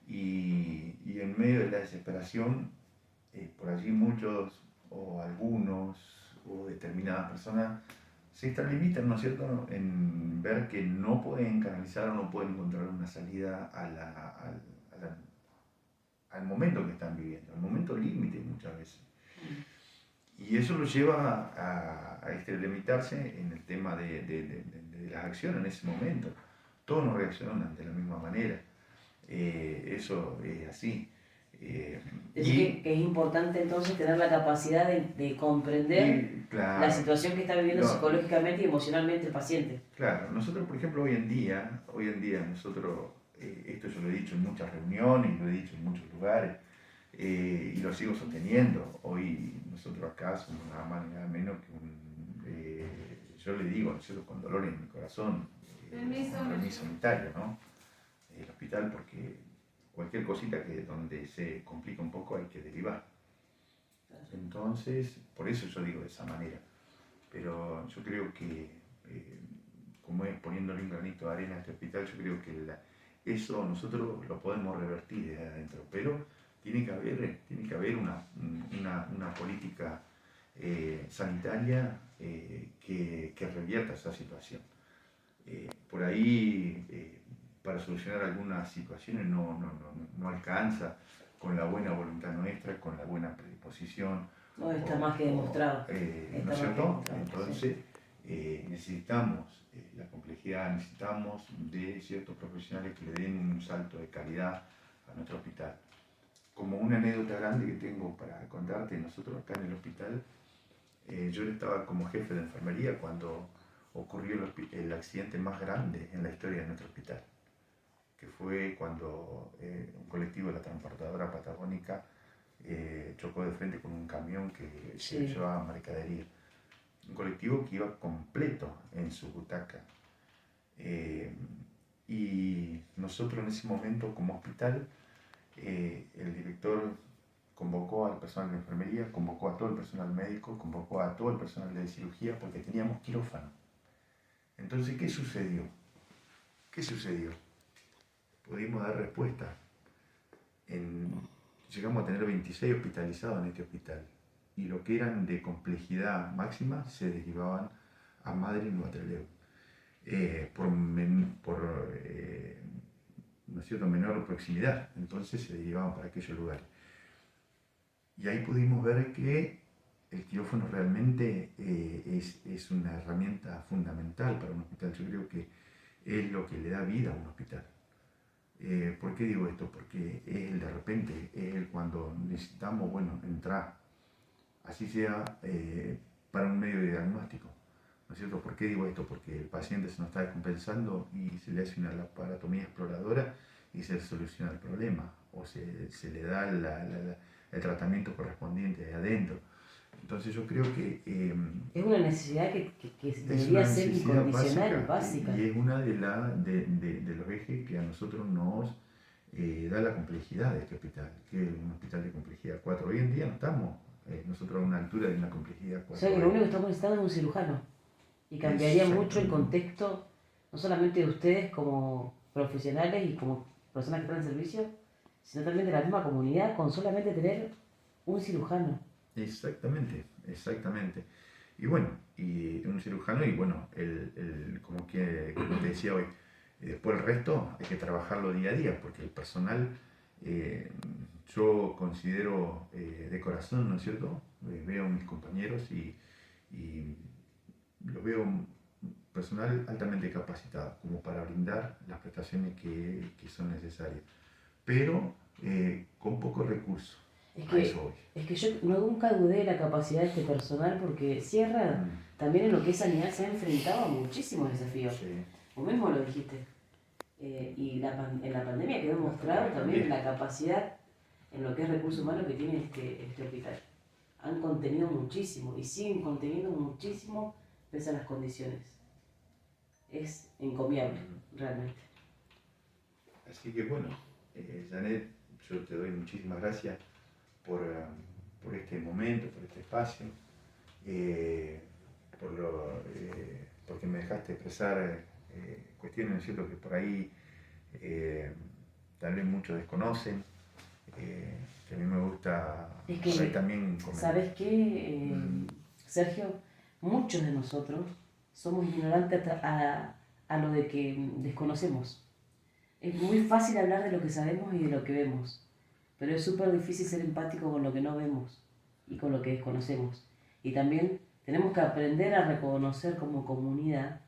y en medio de la desesperación, por allí muchos, o algunos, o determinadas personas, se extralimitan, ¿no es cierto?, en ver que no pueden canalizar o no pueden encontrar una salida al momento que están viviendo, al momento límite muchas veces. Y eso lo lleva a extralimitarse en el tema de las acciones en ese momento. Todos no reaccionan de la misma manera. Eso es así. Decir que es importante entonces tener la capacidad de comprender claro, la situación que está viviendo no, psicológicamente y emocionalmente el paciente. claro, nosotros por ejemplo hoy en día nosotros, esto yo lo he dicho en muchas reuniones, lo he dicho en muchos lugares, y lo sigo sosteniendo. Hoy nosotros acá somos nada más ni nada menos que yo le digo, ¿no es cierto?, con dolor en mi corazón, un remis sanitario, ¿no? El hospital, porque cualquier cosita que donde se complica un poco hay que derivar. Entonces, por eso yo digo de esa manera. Pero yo creo que, como es poniéndole un granito de arena a este hospital, yo creo que eso nosotros lo podemos revertir desde adentro, pero tiene que haber una política sanitaria que revierta esa situación. Por ahí, para solucionar algunas situaciones no alcanza con la buena voluntad nuestra, con la buena predisposición. No, está más que demostrado. ¿No es cierto? Entonces, necesitamos la complejidad, necesitamos de ciertos profesionales que le den un salto de calidad a nuestro hospital. Como una anécdota grande que tengo para contarte, nosotros acá en el hospital, yo estaba como jefe de enfermería cuando ocurrió el accidente más grande en la historia de nuestro hospital, que fue cuando un colectivo de la transportadora patagónica chocó de frente con un camión que se llevaba mercadería. Un colectivo que iba completo en su butaca. Y nosotros en ese momento como hospital, el director convocó al personal de enfermería, convocó a todo el personal médico, convocó a todo el personal de cirugía porque teníamos quirófano. Entonces, ¿qué sucedió? ¿Qué sucedió? Pudimos dar respuesta. Llegamos a tener 26 hospitalizados en este hospital y lo que eran de complejidad máxima se derivaban a Madrid y Waterloo por ¿no es cierto?, menor proximidad, entonces se derivaban para aquellos lugares. Y ahí pudimos ver que el quirófano realmente es una herramienta fundamental para un hospital. Yo creo que es lo que le da vida a un hospital. ¿Por qué digo esto? Porque es el de repente, es el cuando necesitamos, bueno, entrar, así sea para un medio de diagnóstico, ¿no es cierto? ¿Por qué digo esto? Porque el paciente se nos está descompensando y se le hace una laparotomía exploradora y se soluciona el problema, o se le da el tratamiento correspondiente de adentro. Entonces yo creo que es una necesidad que debería ser incondicional, básica. Y es una de los ejes que a nosotros nos da la complejidad de este hospital, que es un hospital de complejidad 4. Hoy en día no estamos nosotros a una altura de una complejidad 4. O sea que lo único que estamos necesitando es un cirujano. Y cambiaría mucho el contexto, no solamente de ustedes como profesionales y como personas que están en servicio, sino también de la misma comunidad con solamente tener un cirujano. Exactamente, exactamente. Y bueno, y un cirujano y bueno, como te decía hoy, y después el resto hay que trabajarlo día a día, porque el personal eh, yo considero de corazón, ¿no es cierto? Veo a mis compañeros y los veo un personal altamente capacitado como para brindar las prestaciones que son necesarias, pero con pocos recursos. Es A eso que, voy. es que yo nunca dudé de la capacidad de este personal porque Sierra Mm, también en lo que es sanidad se ha enfrentado a muchísimos desafíos. sí, Vos mismo lo dijiste. Y en la pandemia quedó la mostrado pandemia también también. la capacidad en lo que es recursos humanos que tiene este hospital. Han contenido muchísimo y siguen conteniendo muchísimo pese a las condiciones. Es encomiable, realmente. Así que bueno, Janet, yo te doy muchísimas gracias por este momento, por este espacio, eh, porque me dejaste expresar cuestiones, ¿no es cierto?, que por ahí eh, tal vez muchos desconocen, que a mí me gusta Es por ahí que, también comentar. ¿sabes qué, Sergio? Muchos de nosotros somos ignorantes a lo de que desconocemos. Es muy fácil hablar de lo que sabemos y de lo que vemos, pero es súper difícil ser empático con lo que no vemos y con lo que desconocemos. Y también tenemos que aprender a reconocer como comunidad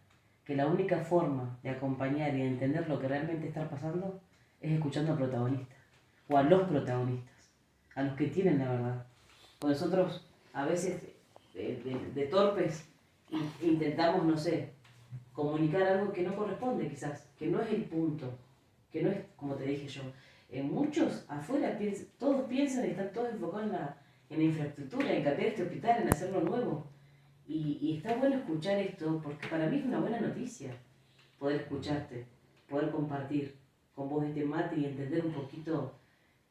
que la única forma de acompañar y de entender lo que realmente está pasando es escuchando al protagonista, o a los protagonistas, a los que tienen la verdad. Pues nosotros a veces de torpes intentamos, no sé, comunicar algo que no corresponde quizás, que no es el punto, que no es como te dije yo. Muchos afuera todos piensan y están todos enfocados en la infraestructura, en cambiar este hospital, en hacerlo nuevo. Y está bueno escuchar esto porque para mí es una buena noticia poder escucharte, poder compartir con vos este mate y entender un poquito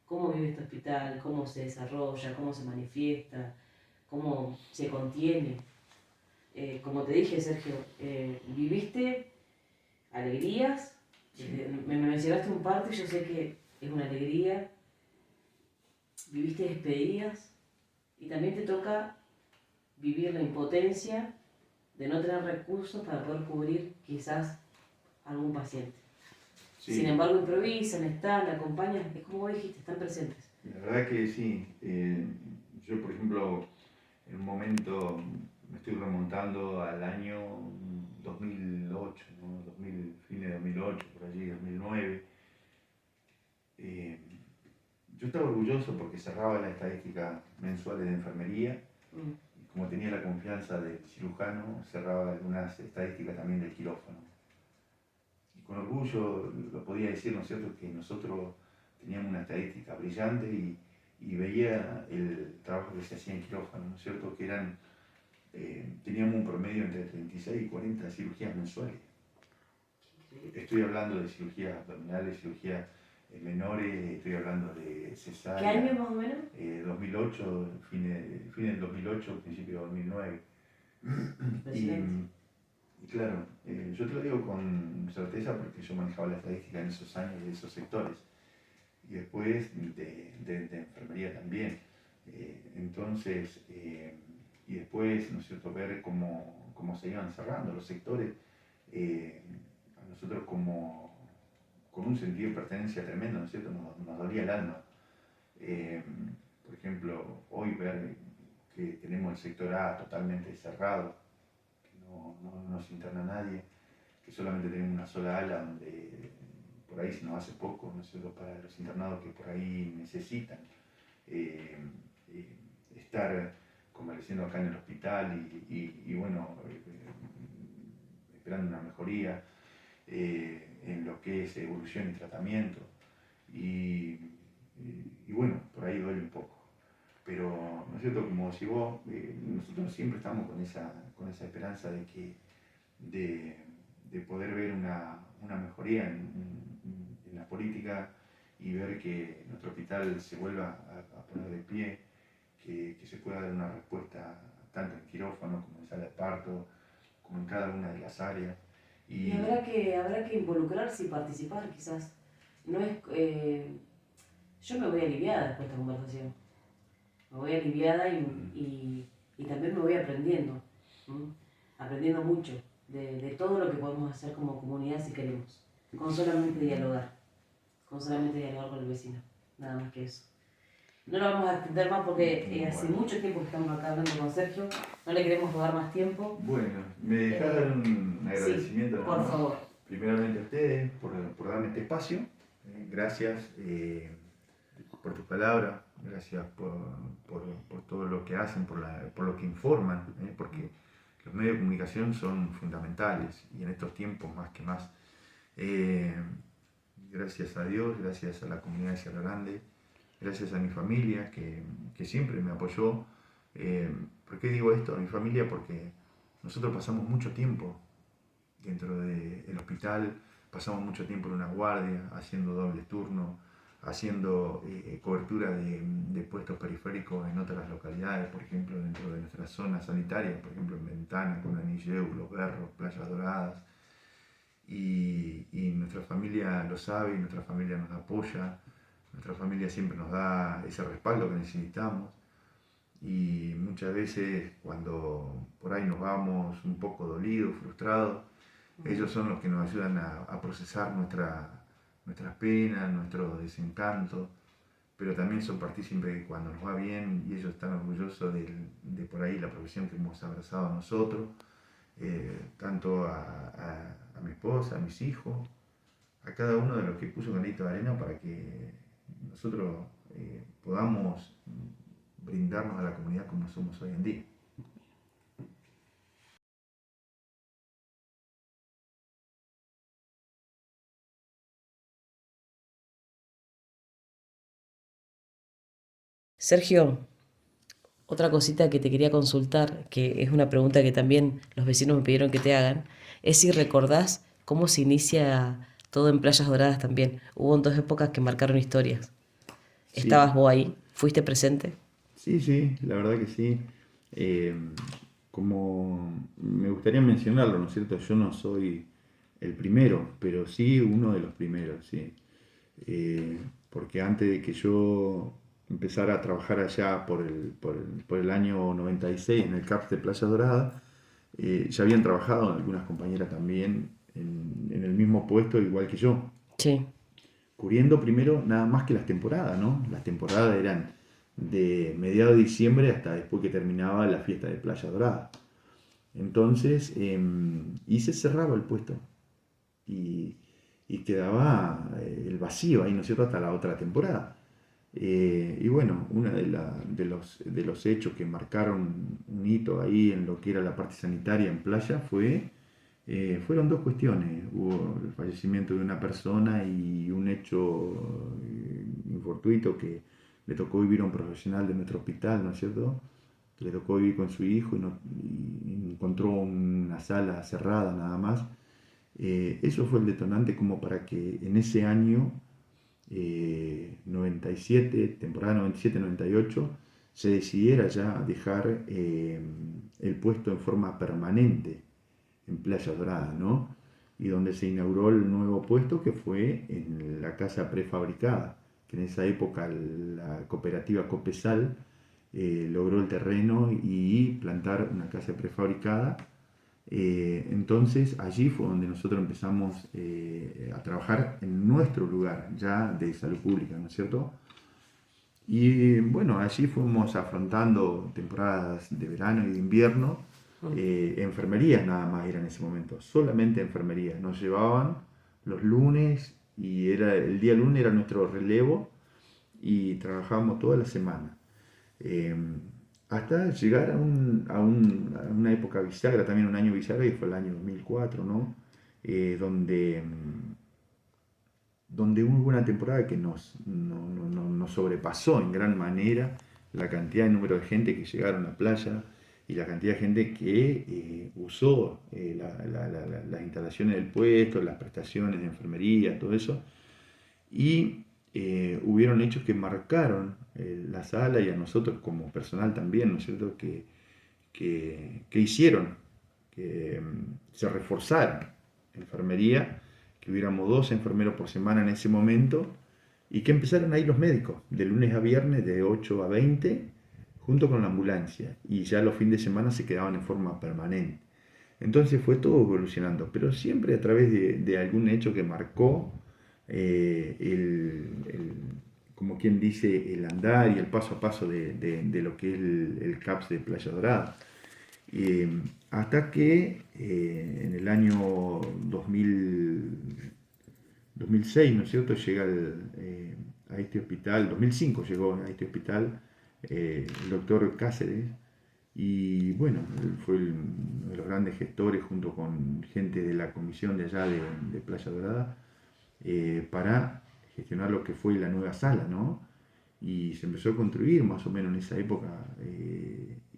cómo vive este hospital, cómo se desarrolla, cómo se manifiesta, cómo se contiene. Como te dije, Sergio, viviste alegrías, Sí, me mencionaste un parto y yo sé que es una alegría, viviste despedidas y también te toca vivir la impotencia de no tener recursos para poder cubrir quizás algún paciente. Sin sí, embargo, improvisan, están, acompañan, es como vos dijiste, están presentes. la verdad que sí. Yo, por ejemplo, en un momento me estoy remontando al año 2008, ¿no? Fines de 2008, por allí, 2009. Eh, yo estaba orgulloso porque cerraba las estadísticas mensuales de enfermería Mm. y como tenía la confianza del cirujano, cerraba algunas estadísticas también del quirófano. Y con orgullo lo podía decir, ¿no es cierto?, que nosotros teníamos una estadística brillante y veía el trabajo que se hacía en quirófano, ¿no es cierto?, que teníamos un promedio entre 36 y 40 cirugías mensuales. Estoy hablando de cirugías abdominales, cirugías menores, estoy hablando de ¿Qué año cesárea, más o menos? 2008, fin del 2008, principio de 2009. Y, Impresionante. y claro, yo te lo digo con certeza porque yo manejaba la estadística en esos años de esos sectores y después de enfermería también. Y después, ¿no es cierto?, ver cómo se iban cerrando los sectores, eh, a nosotros con un sentido de pertenencia tremendo, ¿no es cierto?, nos dolía el alma. Eh, por ejemplo, hoy ver que tenemos el sector A totalmente cerrado, que no se interna nadie, que solamente tenemos una sola ala donde por ahí se nos hace poco, ¿no es cierto?, para los internados que por ahí necesitan eh, eh, estar convaleciendo acá en el hospital y bueno, esperando una mejoría en lo que es evolución y tratamiento. Y, y bueno, por ahí duele un poco. Pero, ¿no es cierto? Como si vos, nosotros siempre estamos con esa esperanza de, de poder ver una mejoría en la política y ver que nuestro hospital se vuelva a poner de pie, que se pueda dar una respuesta tanto en quirófano como en sala de parto, como en cada una de las áreas. Y habrá que involucrarse y participar, quizás. No es, yo me voy aliviada después de esta conversación. Me voy aliviada y también me voy aprendiendo. ¿M? Aprendiendo mucho de todo lo que podemos hacer como comunidad si queremos. Con solamente dialogar. Con solamente dialogar con el vecino. Nada más que eso. No lo vamos a extender más porque hace mucho tiempo que estamos acá hablando con Sergio. No le queremos robar más tiempo. Bueno, me dejás dar un agradecimiento. Sí, por favor. Primeramente a ustedes por darme este espacio. Gracias por tus palabras, gracias por todo lo que hacen, por lo que informan, porque los medios de comunicación son fundamentales y en estos tiempos más que más. Gracias a Dios, gracias a la comunidad de Sierra Grande, gracias a mi familia que siempre me apoyó. ¿Por qué digo esto? A mi familia porque nosotros pasamos mucho tiempo dentro del hospital, pasamos mucho tiempo en una guardia, haciendo dobles turnos, haciendo cobertura de puestos periféricos en otras localidades, por ejemplo, dentro de nuestra zona sanitaria, por ejemplo, en Ventana, con Anilleu, Los Berros, Playas Doradas. Y nuestra familia lo sabe y nuestra familia nos apoya, nuestra familia siempre nos da ese respaldo que necesitamos. Y muchas veces cuando por ahí nos vamos un poco dolidos, frustrados, ellos son los que nos ayudan a procesar nuestras penas, nuestro desencanto, pero también son partícipes cuando nos va bien y ellos están orgullosos de por ahí la profesión que hemos abrazado nosotros, tanto a mi esposa, a mis hijos, a cada uno de los que puso un granito de arena para que nosotros podamos brindarnos a la comunidad como somos hoy en día. Sergio, otra cosita que te quería consultar, que es una pregunta que también los vecinos me pidieron que te hagan, es si recordás cómo se inicia todo en Playas Doradas también. Hubo dos épocas que marcaron historias. Sí, ¿Estabas vos ahí? ¿Fuiste presente? sí, la verdad que sí. Eh, Como me gustaría mencionarlo, ¿no es cierto? Yo no soy el primero, pero sí uno de los primeros, sí. Porque antes de que yo empezara a trabajar allá por el año 96 en el CAPS de Playa Dorada, ya habían trabajado algunas compañeras también en el mismo puesto, igual que yo, Sí. cubriendo primero nada más que las temporadas, ¿no? Las temporadas eran de mediados de diciembre hasta después que terminaba la fiesta de Playa Dorada. Entonces, y se cerraba el puesto y, y quedaba el vacío ahí, ¿no es cierto?, hasta la otra temporada. Y bueno, uno de los hechos que marcaron un hito ahí en lo que era la parte sanitaria en playa fueron dos cuestiones. Hubo el fallecimiento de una persona y un hecho infortuito que le tocó vivir a un profesional de nuestro hospital, ¿no es cierto? Que le tocó vivir con su hijo y encontró una sala cerrada nada más. Eso fue el detonante como para que en ese año 97, temporada 97-98, se decidiera ya dejar el puesto en forma permanente en Playa Dorada, ¿no? Y donde se inauguró el nuevo puesto que fue en la casa prefabricada, que en esa época la cooperativa Copesal logró el terreno y plantar una casa prefabricada. Entonces allí fue donde nosotros empezamos a trabajar en nuestro lugar ya de salud pública, ¿no es cierto? Y bueno, allí fuimos afrontando temporadas de verano y de invierno. Enfermerías nada más era en ese momento, solamente enfermerías. Nos llevaban los lunes y el día lunes era nuestro relevo y trabajábamos toda la semana. Eh, Hasta llegar a una época bisagra, también un año bisagra, y fue el año 2004, ¿no? Donde donde hubo una temporada que nos sobrepasó en gran manera la cantidad de número de gente que llegaron a la playa y la cantidad de gente que usó las instalaciones del puesto, las prestaciones de enfermería, todo eso. Y hubieron hechos que marcaron la sala y a nosotros como personal también, ¿no es cierto?, que hicieron que se reforzara enfermería, que hubiéramos 2 enfermeros por semana en ese momento y que empezaran ahí los médicos, de lunes a viernes de 8 a 20, junto con la ambulancia, y ya los fines de semana se quedaban en forma permanente. Entonces fue todo evolucionando, pero siempre a través de algún hecho que marcó como quien dice, el andar y el paso a paso de lo que es el CAPS de Playa Dorada. Hasta que en el año 2006, ¿no es cierto?, llega a este hospital, 2005 llegó a este hospital el doctor Cáceres, y bueno, él fue uno de los grandes gestores junto con gente de la comisión de allá de Playa Dorada para gestionar lo que fue la nueva sala, ¿no? Y se empezó a construir más o menos en esa época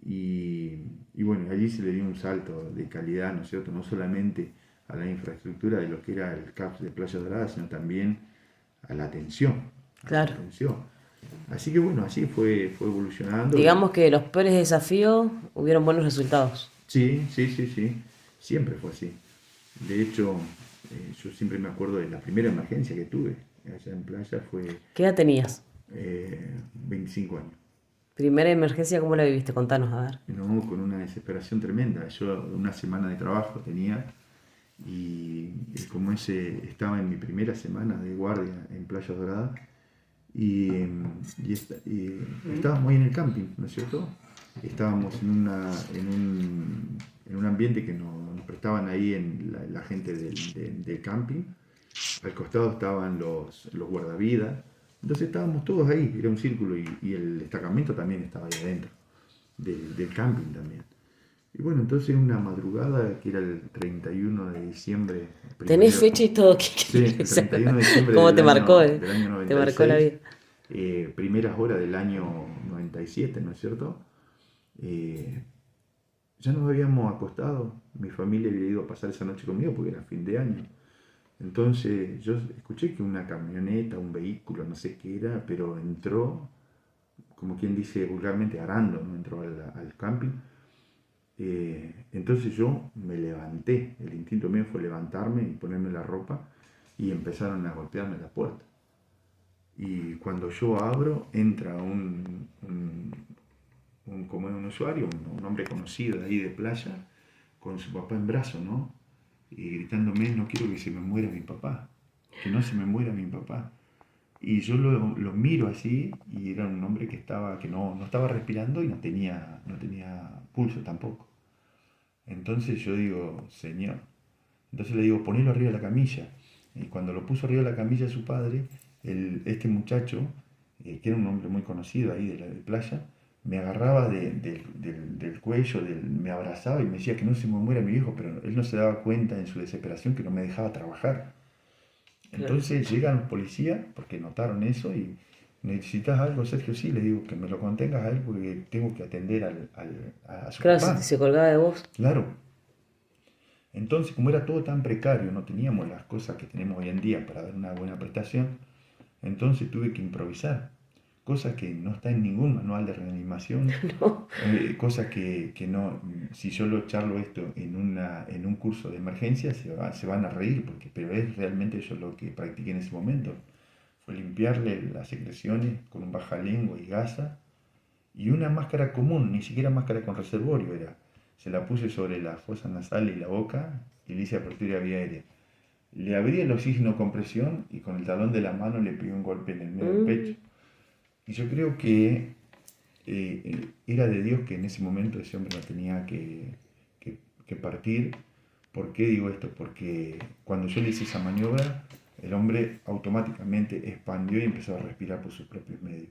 y bueno, allí se le dio un salto de calidad, ¿no es cierto?, no solamente a la infraestructura de lo que era el CAPS de Playa Dorada, sino también a la atención, Claro. Así que bueno, así fue evolucionando. Digamos que los peores desafíos hubieron buenos resultados. Sí, sí, sí, sí, siempre fue así. De hecho, yo siempre me acuerdo de la primera emergencia que tuve allá en Playa, fue ¿Qué edad tenías? 25 años. Primera emergencia, ¿cómo la viviste? Contanos, a ver. No, con una desesperación tremenda. Yo una semana de trabajo tenía y como estaba en mi primera semana de guardia en Playa Dorada y estábamos ahí en el camping, ¿no es cierto? Estábamos en un ambiente que nos prestaban ahí en la gente del camping. Al costado estaban los guardavidas. Entonces estábamos todos ahí, era un círculo y el destacamento también estaba ahí adentro, del camping también. Y bueno, entonces una madrugada que era el 31 de diciembre. ¿Tenés fecha y todo? Sí, el 31 de diciembre ¿Cómo te del marcó, del año Te marcó la 96, vida. primeras horas del año 97, ¿no es cierto? Ya nos habíamos acostado, mi familia había ido a pasar esa noche conmigo porque era fin de año. Entonces yo escuché que una camioneta, un vehículo, no sé qué era, pero entró, como quien dice vulgarmente, arando, ¿no? Entró al camping. Entonces yo me levanté, el instinto mío fue levantarme y ponerme la ropa y empezaron a golpearme la puerta. Y cuando yo abro, entra como un usuario, un hombre conocido de ahí de Playa, con su papá en brazo, ¿no? Y gritándome, no quiero que se me muera mi papá, que no se me muera mi papá. Y yo lo miro así y era un hombre que no estaba respirando y no tenía pulso tampoco. Entonces yo digo, señor, entonces le digo, ponelo arriba de la camilla. Y cuando lo puso arriba de la camilla su padre, este muchacho, que era un hombre muy conocido ahí de la de Playa, me agarraba del cuello, me abrazaba y me decía que no se me muera mi hijo, pero él no se daba cuenta en su desesperación que no me dejaba trabajar. Entonces llegan los policías, porque notaron eso, y necesitas algo, Sergio, sí, le digo, que me lo contengas a él porque tengo que atender a su Claro, papá. se colgaba de vos. Claro. Entonces, como era todo tan precario, no teníamos las cosas que tenemos hoy en día para dar una buena prestación, entonces tuve que improvisar, cosa que no está en ningún manual de reanimación, No. cosas que no, si yo lo charlo esto en un curso de emergencia, se van a reír, pero es realmente yo lo que practiqué en ese momento. Fue limpiarle las secreciones con un bajalengua y gasa y una máscara común, ni siquiera máscara con reservorio era. Se la puse sobre la fosa nasal y la boca y le hice apertura vía aérea. Le abrí el oxígeno con presión y con el talón de la mano le pegué un golpe en el medio del pecho. Y yo creo que era de Dios que en ese momento ese hombre no tenía que partir. ¿Por qué digo esto? Porque cuando yo le hice esa maniobra, el hombre automáticamente expandió y empezó a respirar por sus propios medios.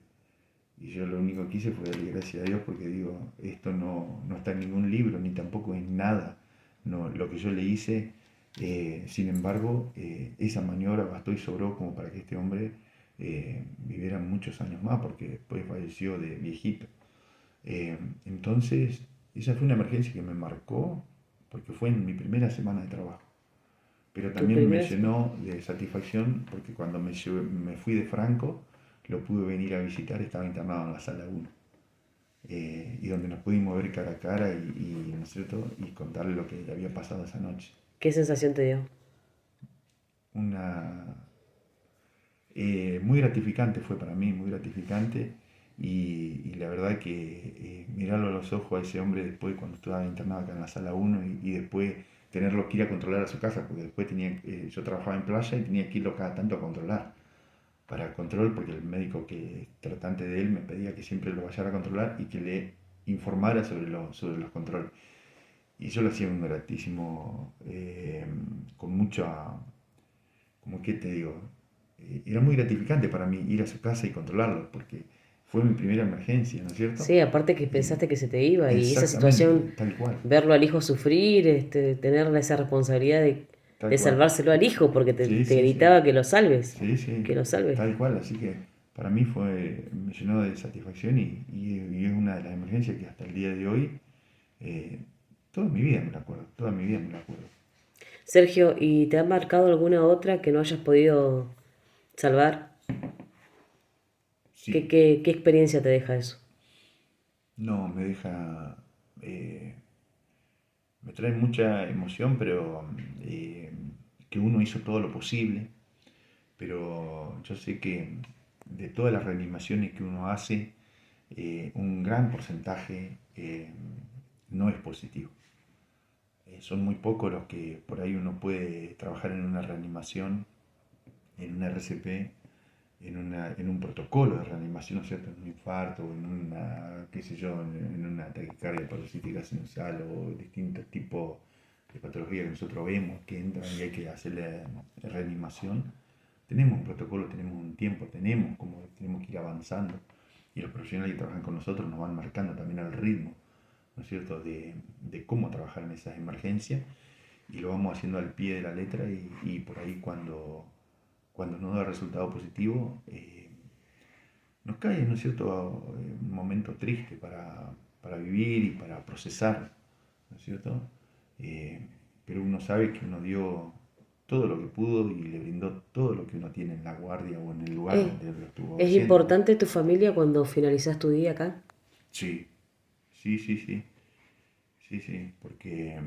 Y yo lo único que hice fue darle gracias a Dios porque digo, esto no está en ningún libro, ni tampoco en nada. No, lo que yo le hice, sin embargo, esa maniobra bastó y sobró como para que este hombre viviera muchos años más, porque después falleció de viejito. Entonces, esa fue una emergencia que me marcó, porque fue en mi primera semana de trabajo. Pero Tu también me primera. llenó de satisfacción, porque cuando me fui de Franco, lo pude venir a visitar, estaba internado en la sala 1. y donde nos pudimos ver cara a cara ¿no es cierto? Y contarle lo que había pasado esa noche. ¿Qué sensación te dio? Una, Muy gratificante fue para mí, muy gratificante. Y la verdad que mirarlo a los ojos a ese hombre después cuando estaba internado acá en la sala 1 y después tenerlo que ir a controlar a su casa, porque después yo trabajaba en playa y tenía que irlo cada tanto a controlar, para control, porque el médico que es tratante de él me pedía que siempre lo vayara a controlar y que le informara sobre los controles. Y yo lo hacía un gratísimo, con mucha, como que te digo, era muy gratificante para mí ir a su casa y controlarlo, porque fue mi primera emergencia, ¿no es cierto? Sí, aparte que Y pensaste que se te iba y esa situación, exactamente, tal cual, verlo al hijo sufrir, tener esa responsabilidad tal de cual. salvárselo al hijo porque Sí, te sí, sí, gritaba que lo salves, sí, sí, que lo salves. tal cual. Así que para mí me llenó de satisfacción y es una de las emergencias que hasta el día de hoy, eh, toda mi vida me la acuerdo, toda mi vida me la acuerdo. Sergio, ¿y te ha marcado alguna otra que no hayas podido salvar? Sí, Qué experiencia te deja eso? no, eh, me trae mucha emoción, pero que uno hizo todo lo posible, pero yo sé que de todas las reanimaciones que uno hace, un gran porcentaje no es positivo. Son muy pocos los que por ahí uno puede trabajar en una reanimación, en un RCP, en un protocolo de reanimación, ¿no es cierto? En un infarto, o en una, qué sé yo, en una taquicardia paroxística sinusal o distintos tipos de patologías que nosotros vemos que entran y hay que hacerle reanimación. Tenemos un protocolo, tenemos un tiempo, tenemos que ir avanzando y los profesionales que trabajan con nosotros nos van marcando también el ritmo, ¿no es cierto?, de cómo trabajar en esas emergencias y lo vamos haciendo al pie de la letra y por ahí cuando nos da resultado positivo, nos cae, ¿no es cierto?, un momento triste para vivir y para procesar, ¿no es cierto? Eh, pero uno sabe que uno dio todo lo que pudo y le brindó todo lo que uno tiene en la guardia o en el lugar Eh, donde lo estuvo ¿Es haciendo, ¿no? importante tu familia cuando finalizas tu día acá? Sí, sí, sí, sí, sí, sí, porque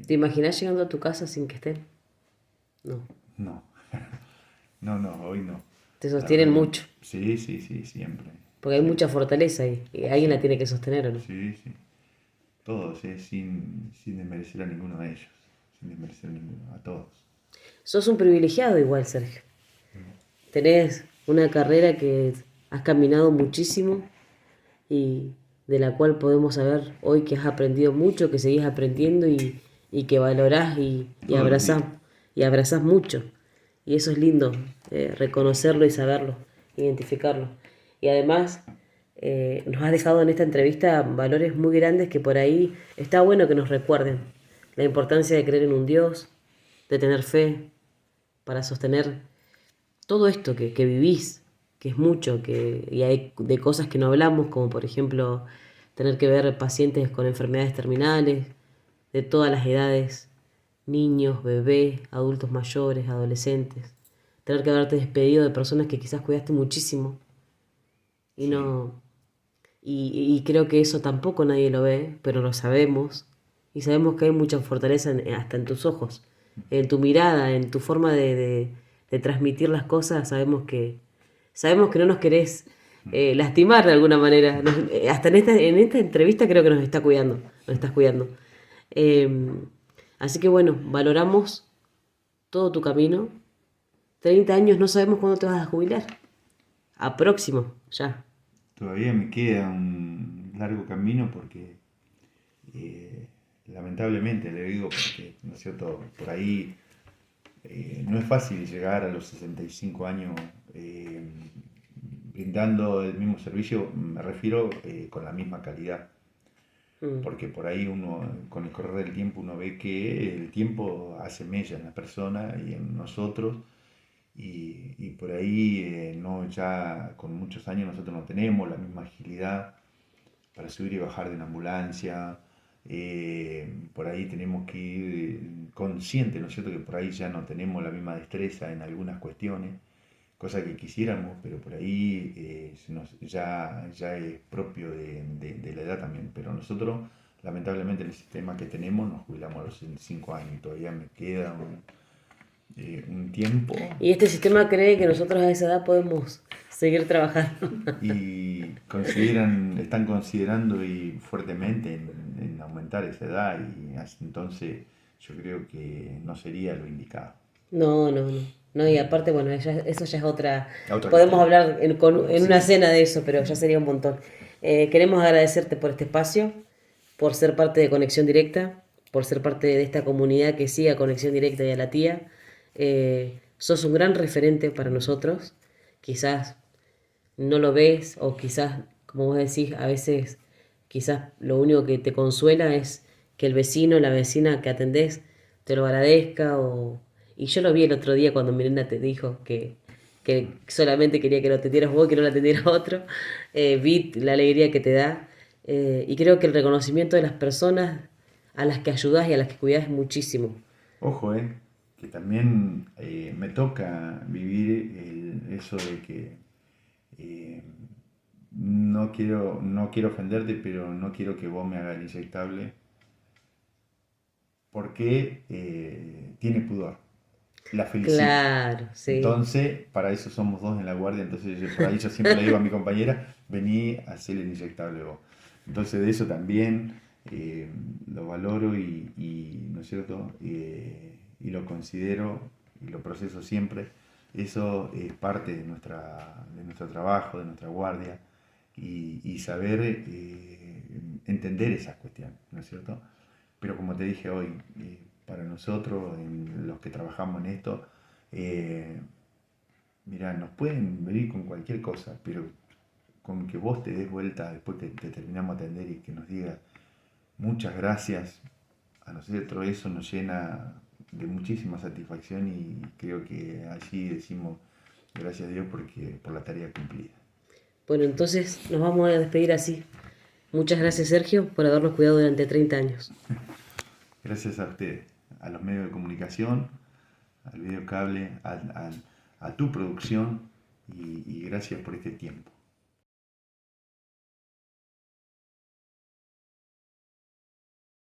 ¿Te imaginas llegando a tu casa sin que estén? No, no, no, no, hoy no. te La verdad sostienen que mucho, sí, sí, sí, siempre, porque hay mucha siempre. fortaleza ahí y alguien la Sí, tiene que sostener, ¿o no? sí, sí. Todos, sin desmerecer a ninguno de ellos, sin desmerecer a ninguno, a todos. Sos un privilegiado igual, Sergio. Tenés una carrera que has caminado muchísimo y de la cual podemos saber hoy que has aprendido mucho, que seguís aprendiendo y que valorás Todos los días. y abrazás mucho. Y eso es lindo, reconocerlo y saberlo, identificarlo. Y además nos has dejado en esta entrevista valores muy grandes que por ahí está bueno que nos recuerden. La importancia de creer en un Dios, de tener fe para sostener todo esto que vivís, que es mucho, y hay de cosas que no hablamos, como por ejemplo tener que ver pacientes con enfermedades terminales, de todas las edades, niños, bebés, adultos mayores, adolescentes, tener que haberte despedido de personas que quizás cuidaste muchísimo y Sí, no, y creo que eso tampoco nadie lo ve, pero lo sabemos, y sabemos que hay mucha fortaleza hasta en tus ojos, en tu mirada, en tu forma de transmitir las cosas, sabemos que no nos querés lastimar de alguna manera. Hasta en esta entrevista creo que nos está cuidando, nos estás cuidando. Eh, Así que bueno, valoramos todo tu camino. 30 años, no sabemos cuándo te vas a jubilar. A próximo, ya. todavía me queda un largo camino porque eh, lamentablemente le digo porque, ¿no es cierto? Por ahí no es fácil llegar a los 65 años eh, brindando el mismo servicio, me refiero con la misma calidad. Mm. Porque por ahí uno, con el correr del tiempo, uno ve que el tiempo hace mella en la persona y en nosotros, y por ahí no, ya con muchos años nosotros no tenemos la misma agilidad para subir y bajar de una ambulancia, por ahí tenemos que ir conscientes, ¿no es cierto?, que por ahí ya no tenemos la misma destreza en algunas cuestiones, cosa que quisiéramos, pero por ahí ya es propio de la edad también. Pero nosotros, lamentablemente, en el sistema que tenemos, nos jubilamos a los 65 años y todavía me queda un tiempo. Y este sistema cree que nosotros a esa edad podemos seguir trabajando. Y están considerando y fuertemente en aumentar esa edad y entonces yo creo que no sería lo indicado. No, no, no. No, y aparte, bueno, eso ya es otra. Otra Podemos cuestión. hablar en Sí. una cena de eso, pero ya sería un montón. Queremos agradecerte por este espacio, por ser parte de Conexión Directa, por ser parte de esta comunidad que sigue a Conexión Directa y a la tía. Sos un gran referente para nosotros. Quizás no lo ves o quizás, como vos decís, a veces quizás lo único que te consuela es que el vecino, la vecina que atendés te lo agradezca y yo lo vi el otro día cuando Mirena te dijo que solamente quería que lo atendieras vos, que no lo atendiera otro. Vi la alegría que te da y creo que el reconocimiento de las personas a las que ayudás y a las que cuidás es muchísimo. Ojo, que también me toca vivir eso de que eh, no quiero ofenderte, pero no quiero que vos me hagas el inyectable porque tiene pudor. La felicito. Claro, sí. Entonces, para eso somos dos en la guardia, entonces por ahí yo siempre le digo a mi compañera, vení a hacer el inyectable vos. Entonces de eso también lo valoro ¿no es cierto? Y lo considero y lo proceso siempre. Eso es parte de nuestro trabajo, de nuestra guardia y saber entender esas cuestiones, ¿no es cierto? Pero como te dije hoy, para nosotros, los que trabajamos en esto, eh, mira, nos pueden venir con cualquier cosa, pero con que vos te des vuelta después que te terminamos de atender y que nos digas muchas gracias, a nosotros eso nos llena de muchísima satisfacción y creo que allí decimos gracias a Dios por la tarea cumplida. Bueno, entonces nos vamos a despedir así. Muchas gracias, Sergio, por habernos cuidado durante 30 años. Gracias a ustedes, a los medios de comunicación, al videocable, a tu producción y gracias por este tiempo.